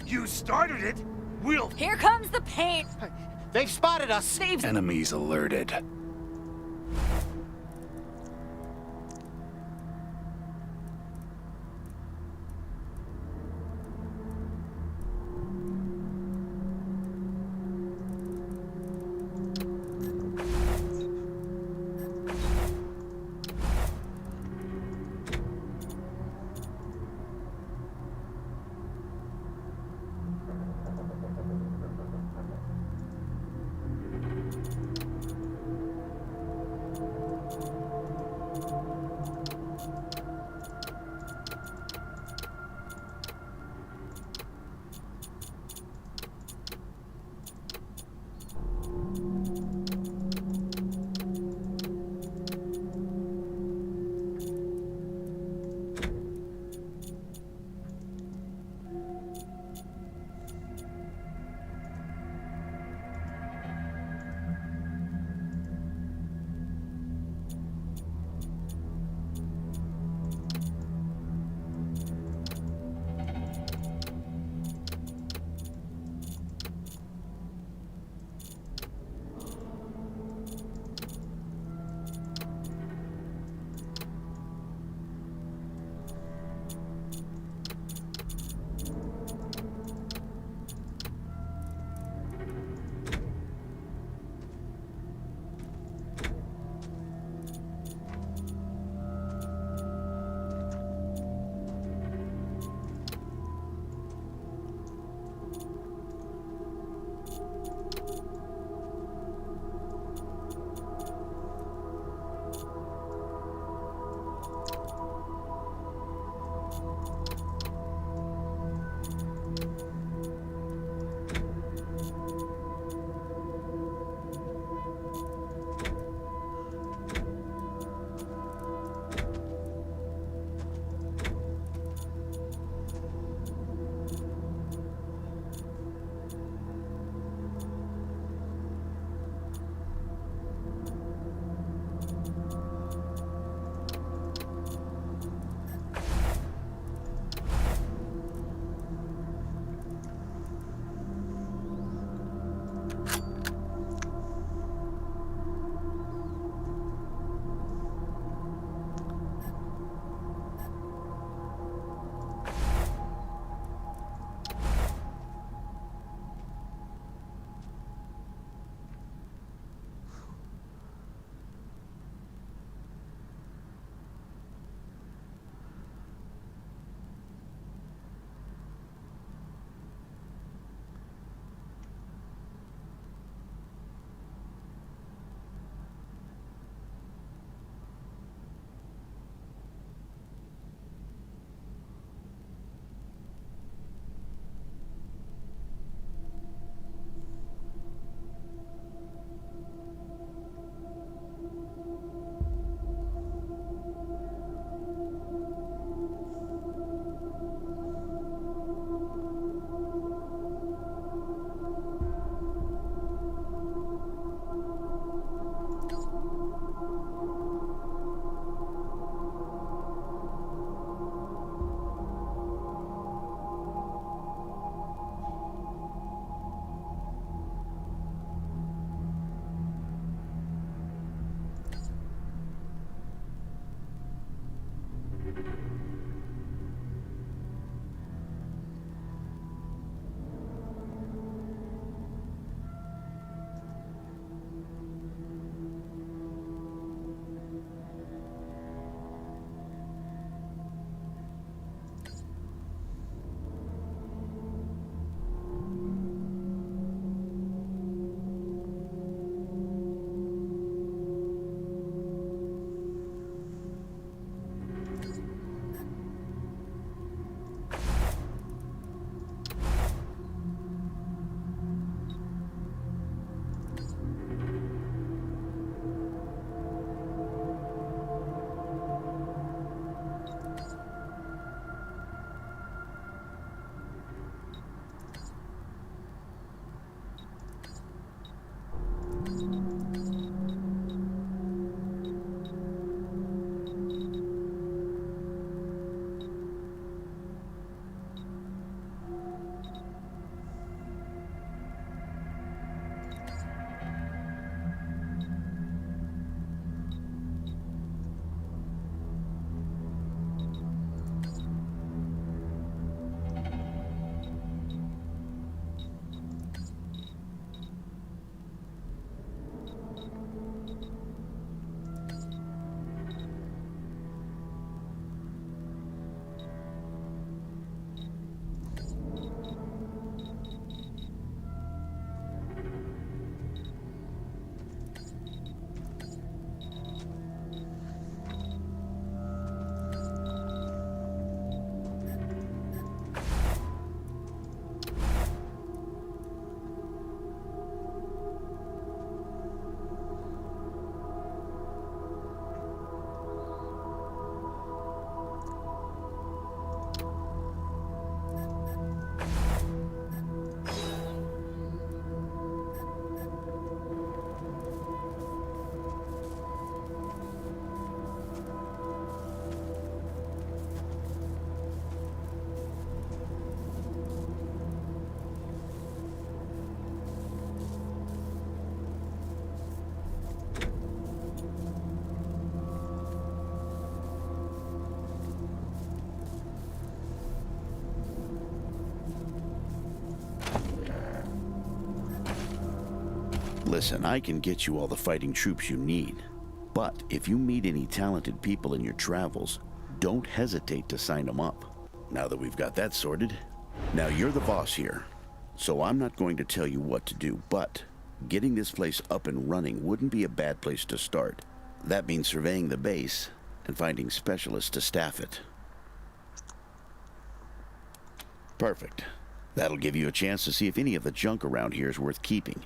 E: You started it! We'll...
I: Here comes the paint!
P: They've spotted us!
Q: Enemies alerted.
M: Listen, I can get you all the fighting troops you need. But if you meet any talented people in your travels, don't hesitate to sign them up. Now that we've got that sorted, now you're the boss here. So I'm not going to tell you what to do, but getting this place up and running wouldn't be a bad place to start. That means surveying the base and finding specialists to staff it. Perfect. That'll give you a chance to see if any of the junk around here is worth keeping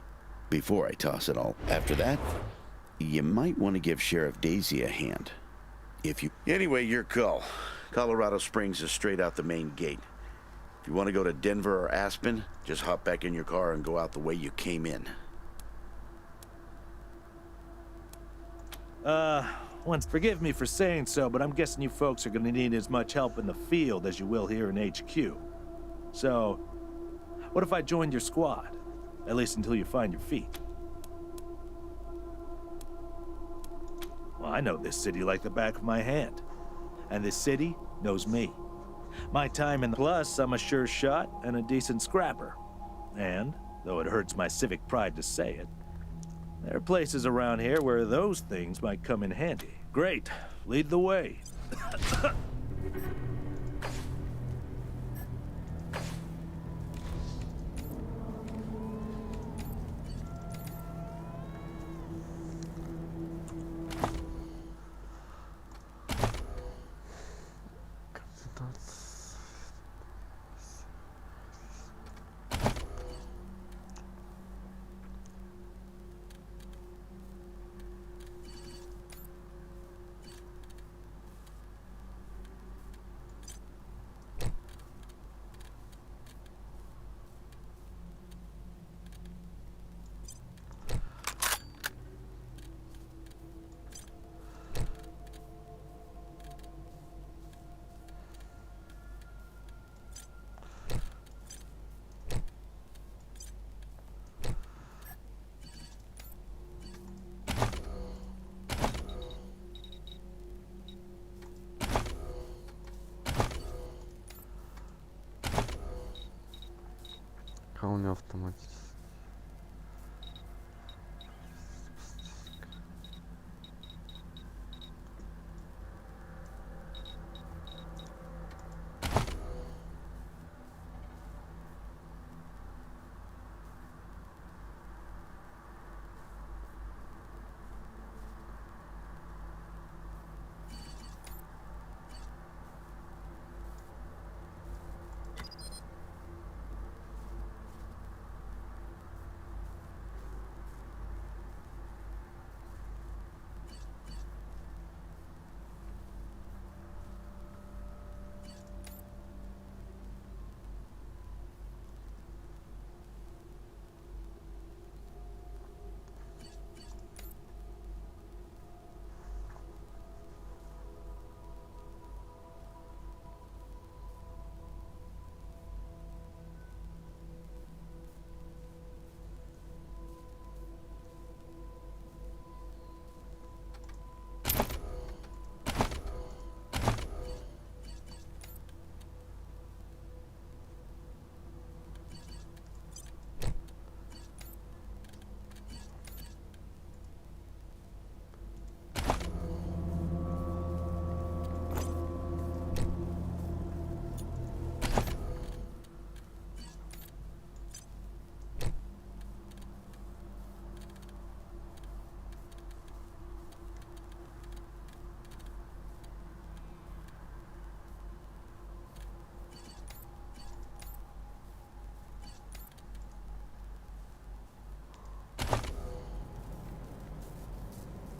M: before I toss it all. After that, you might want to give Sheriff Daisy a hand. Anyway, your call. Colorado Springs is straight out the main gate. If you want to go to Denver or Aspen, just hop back in your car and go out the way you came in.
L: Once forgive me for saying so, but I'm guessing you folks are gonna need as much help in the field as you will here in HQ. So, what if I joined your squad? At least until you find your feet. Well, I know this city like the back of my hand. And this city knows me. My time in the plus, I'm a sure shot and a decent scrapper. And, though it hurts my civic pride to say it, there are places around here where those things might come in handy. Great. Lead the way.
F: А у него автоматически.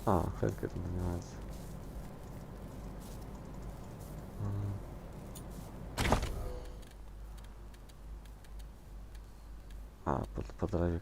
F: А, как это называется? А, подровики.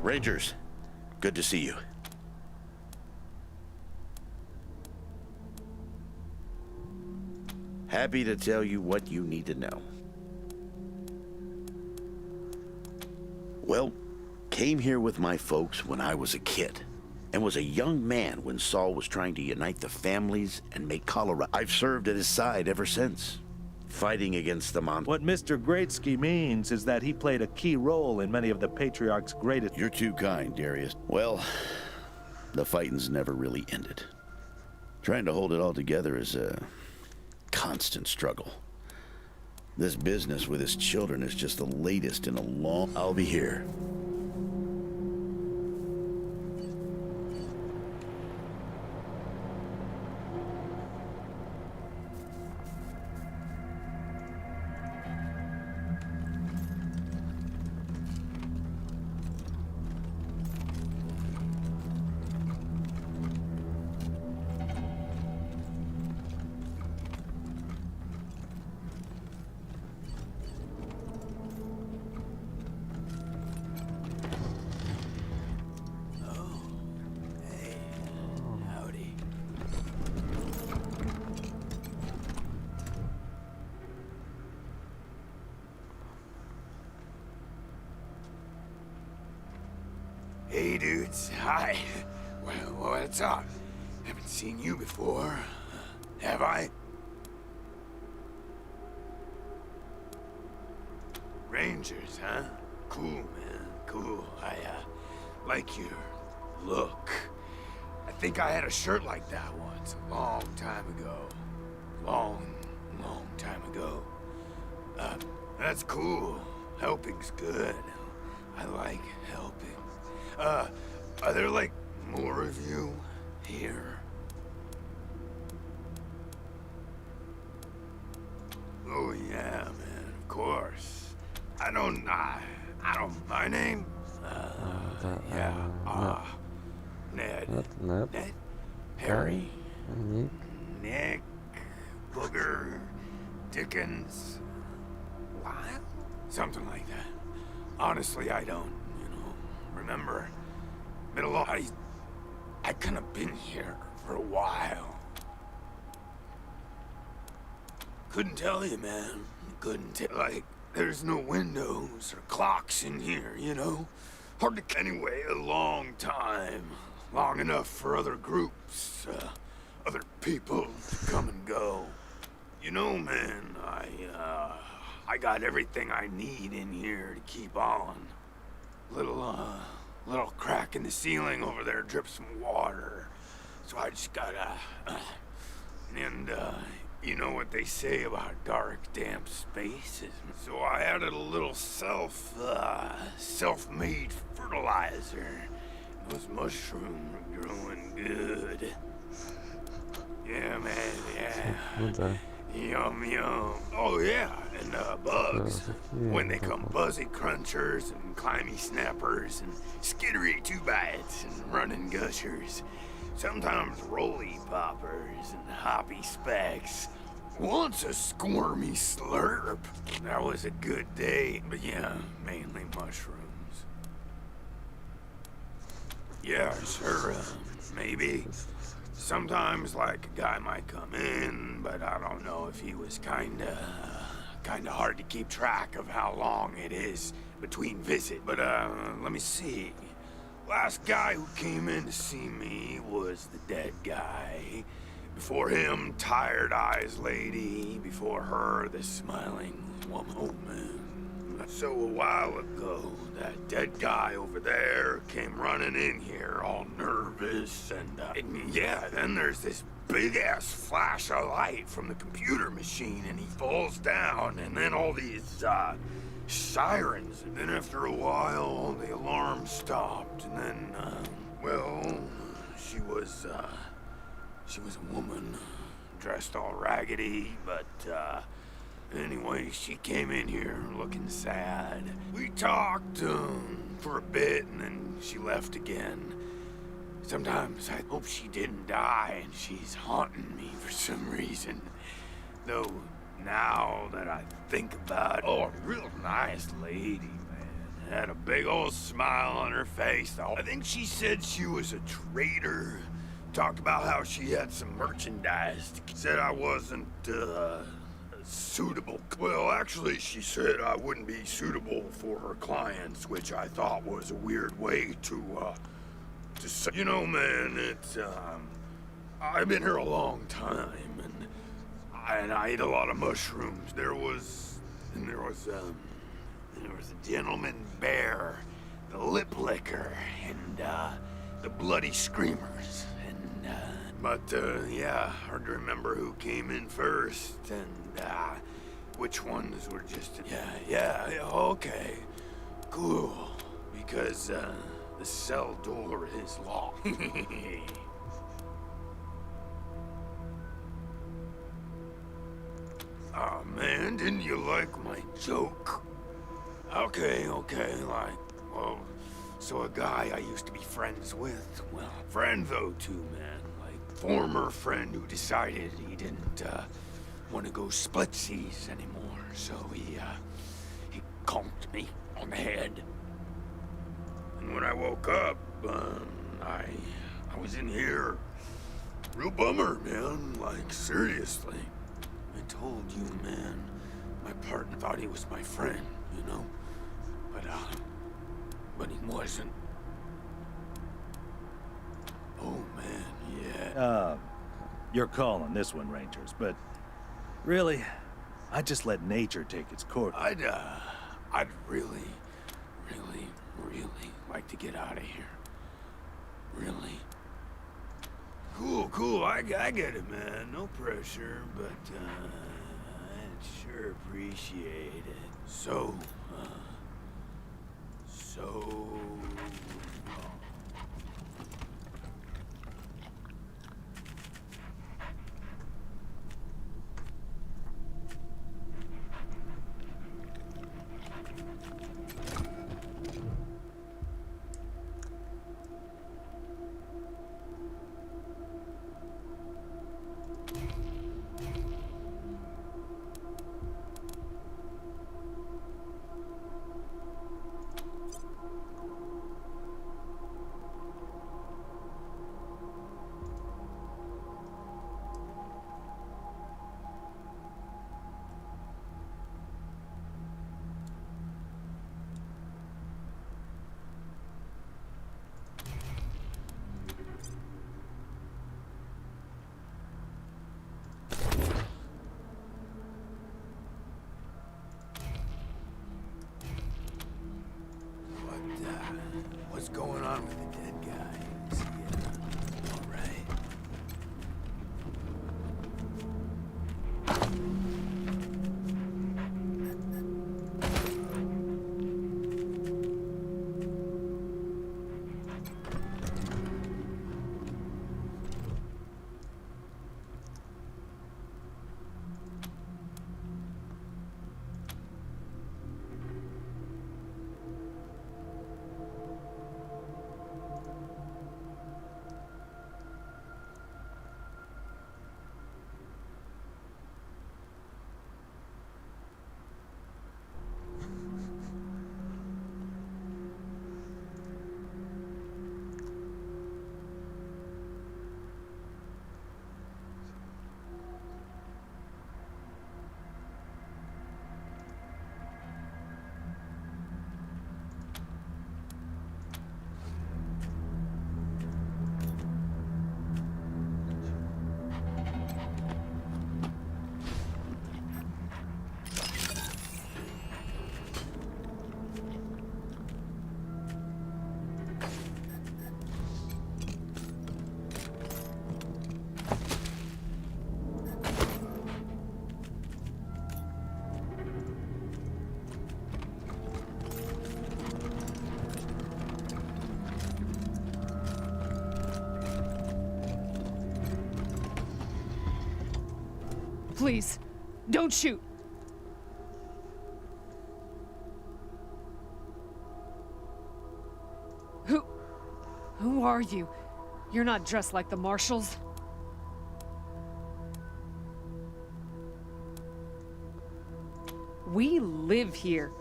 M: Rangers, good to see you. Happy to tell you what you need to know. Well, came here with my folks when I was a kid, and was a young man when Saul was trying to unite the families and make Colorado. I've served at his side ever since, fighting against the monster.
L: What Mr. Greatsky means is that he played a key role in many of the Patriarch's greatest...
M: You're too kind, Darius. Well, the fighting's never really ended. Trying to hold it all together is a constant struggle. This business with his children is just the latest in a long... I'll be here.
P: Hey, dudes. Hi. Well, what's up? Haven't seen you before. Have I? Rangers, huh? Cool, man. Cool. I, like your look. I think I had a shirt like that once, a long time ago. Long time ago. That's cool. Helping's good. I like helping. Are there, like, more of you here? Oh, yeah, man, of course. I don't, my name? Ned. Ned? Harry? Nick? Booger? Dickens? Lyle? Something like that. Honestly, I don't, remember. I kind of been here for a while. Couldn't tell you, man. Couldn't tell. Like, there's no windows or clocks in here, Hard to... Anyway, a long time. Long enough for other groups, other people to come and go. Man, I got everything I need in here to keep on. Little crack in the ceiling over there drips some water. So I just gotta, and you know what they say about dark, damp spaces. So I added a little self-made fertilizer. Those mushrooms are growing good. Yeah, man, yeah. Yum, yum. Oh, yeah, and bugs. When they come buzzy crunchers and climby snappers and skittery two-bites and running gushers. Sometimes roly poppers and hoppy specks. Once a squirmy slurp. That was a good day, but yeah, mainly mushrooms. Yeah, sure, maybe. Sometimes, like, a guy might come in, but I don't know if he was kinda hard to keep track of how long it is between visits. But, let me see. Last guy who came in to see me was the dead guy. Before him, tired eyes lady. Before her, the smiling woman. Oh, man. So a while ago, that dead guy over there came running in here all nervous and yeah, then there's this big-ass flash of light from the computer machine and he falls down and then all these, sirens. And then after a while, the alarm stopped and then, well, she was a woman, dressed all raggedy, but, anyway, she came in here looking sad. We talked for a bit and then she left again. Sometimes I hope she didn't die and she's haunting me for some reason. Though now that I think about it, oh, a real nice lady, man. had a big old smile on her face. I think she said she was a traitor. Talked about how she had some merchandise. Said I wasn't, suitable. Well, actually, she said I wouldn't be suitable for her clients, which I thought was a weird way to say. You know, man, it's, I've been here a long time, and I ate a lot of mushrooms. There was a gentleman bear, the lip licker, and, the bloody screamers. But, yeah, hard to remember who came in first, and, which ones were just... Yeah, okay. Cool. Because, the cell door is locked. Oh, man, didn't you like my joke? Okay, like, well, so a guy I used to be friends with, well, friend though, too, man. Former friend who decided he didn't want to go splitsies anymore, so he conked me on the head. And when I woke up, I was in here. Real bummer, man, like, seriously. I told you, man, my partner thought he was my friend, you know? But he wasn't. Oh, man. Yeah.
L: You're calling this one, Rangers, but really, I'd just let nature take its course.
P: I'd really like to get out of here. Really. Cool, I get it, man. No pressure, but, I'd sure appreciate it. So... What's going on with the dead guy? Is he, all right?
H: Please, don't shoot. Who are you? You're not dressed like the marshals. We live here.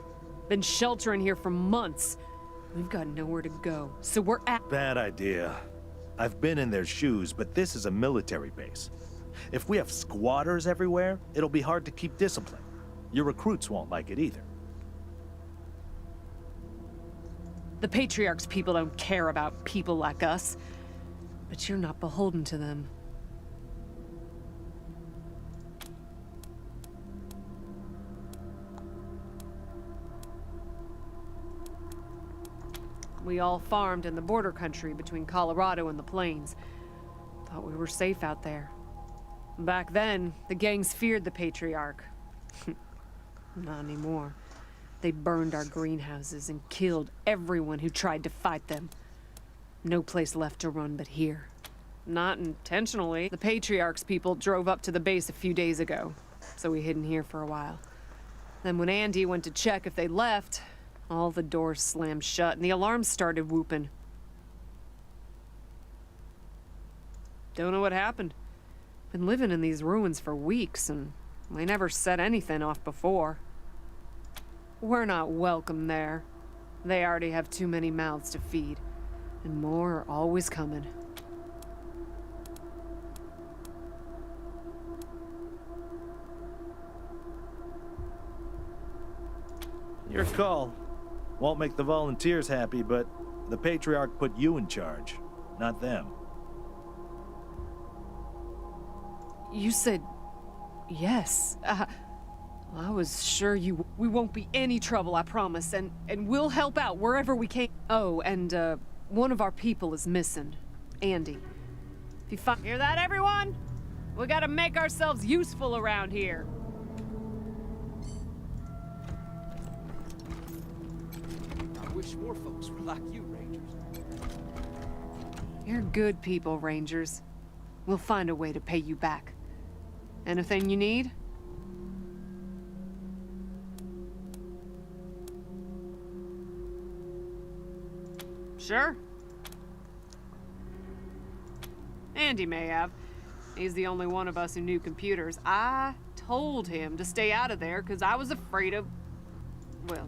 Q: Been sheltering here for months. We've got nowhere to go, so we're at—
R: Bad idea. I've been in their shoes, but this is a military base. If we have squatters everywhere, it'll be hard to keep discipline. Your recruits won't like it either.
Q: The Patriarch's people don't care about people like us. But you're not beholden to them. We all farmed in the border country between Colorado and the plains. Thought we were safe out there. Back then, the gangs feared the Patriarch. Not anymore. They burned our greenhouses and killed everyone who tried to fight them. No place left to run but here. Not intentionally. The Patriarch's people drove up to the base a few days ago, so we hid in here for a while. Then when Andy went to check if they left, all the doors slammed shut and the alarms started whooping. Don't know what happened. Been living in these ruins for weeks and we never set anything off before. We're not welcome there. They already have too many mouths to feed, and more are always coming.
R: Your call. Won't make the volunteers happy, but the Patriarch put you in charge, not them.
Q: You said yes. I was sure we won't be any trouble, I promise, and we'll help out wherever we can. Oh, and one of our people is missing, Andy. If you hear that, everyone? We gotta make ourselves useful around here.
S: I wish more folks were like you, Rangers.
Q: You're good people, Rangers. We'll find a way to pay you back. Anything you need? Sure. Andy may have. He's the only one of us who knew computers. I told him to stay out of there because I was afraid of, well,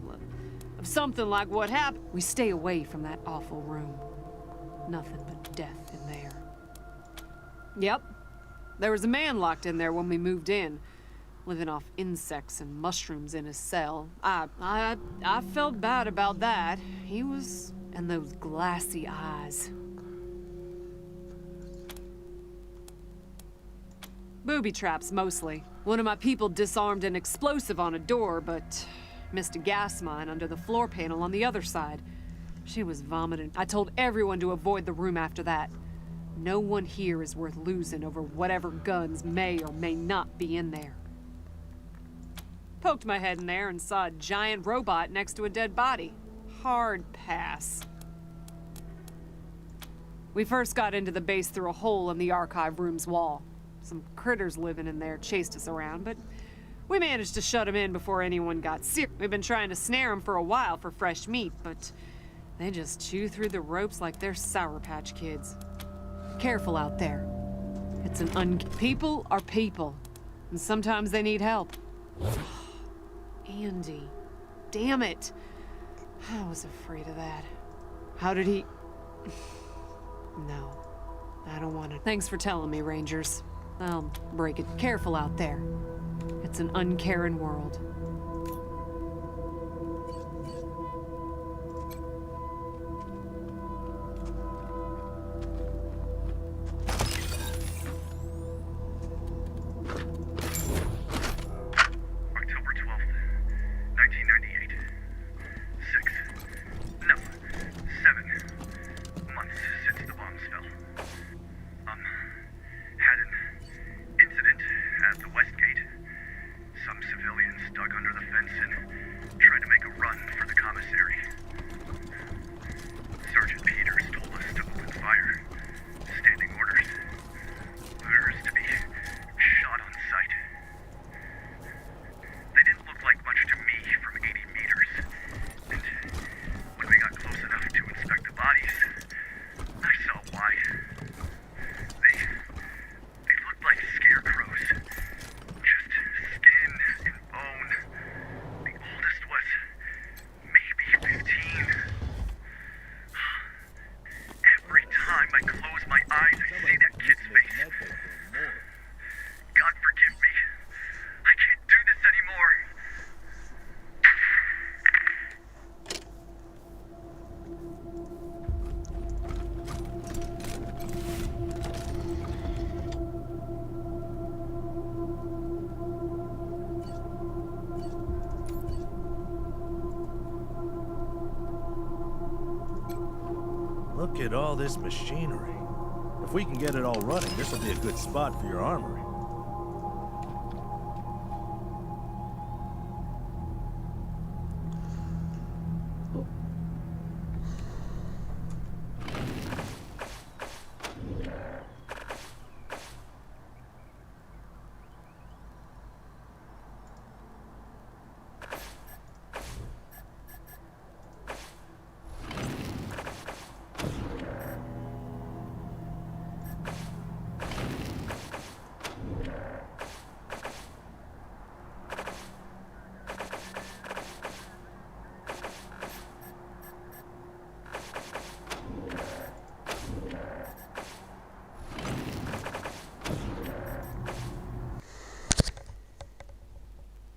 Q: of something like what happened. We stay away from that awful room. Nothing but death in there. Yep. There was a man locked in there when we moved in, living off insects and mushrooms in his cell. I felt bad about that. He was... and those glassy eyes. Booby traps, mostly. One of my people disarmed an explosive on a door, but missed a gas mine under the floor panel on the other side. She was vomiting. I told everyone to avoid the room after that. No one here is worth losing over whatever guns may or may not be in there. Poked my head in there and saw a giant robot next to a dead body. Hard pass. We first got into the base through a hole in the archive room's wall. Some critters living in there chased us around, but we managed to shut them in before anyone got sick. We've been trying to snare them for a while for fresh meat, but they just chew through the ropes like they're Sour Patch Kids. Careful out there. It's an people are people, and sometimes they need help. Andy. Damn it. I was afraid of that. How did he... No. I don't want to... Thanks for telling me, Rangers. I'll break it. Careful out there. It's an uncaring world.
R: Look at all this machinery. If we can get it all running, this will be a good spot for your armory.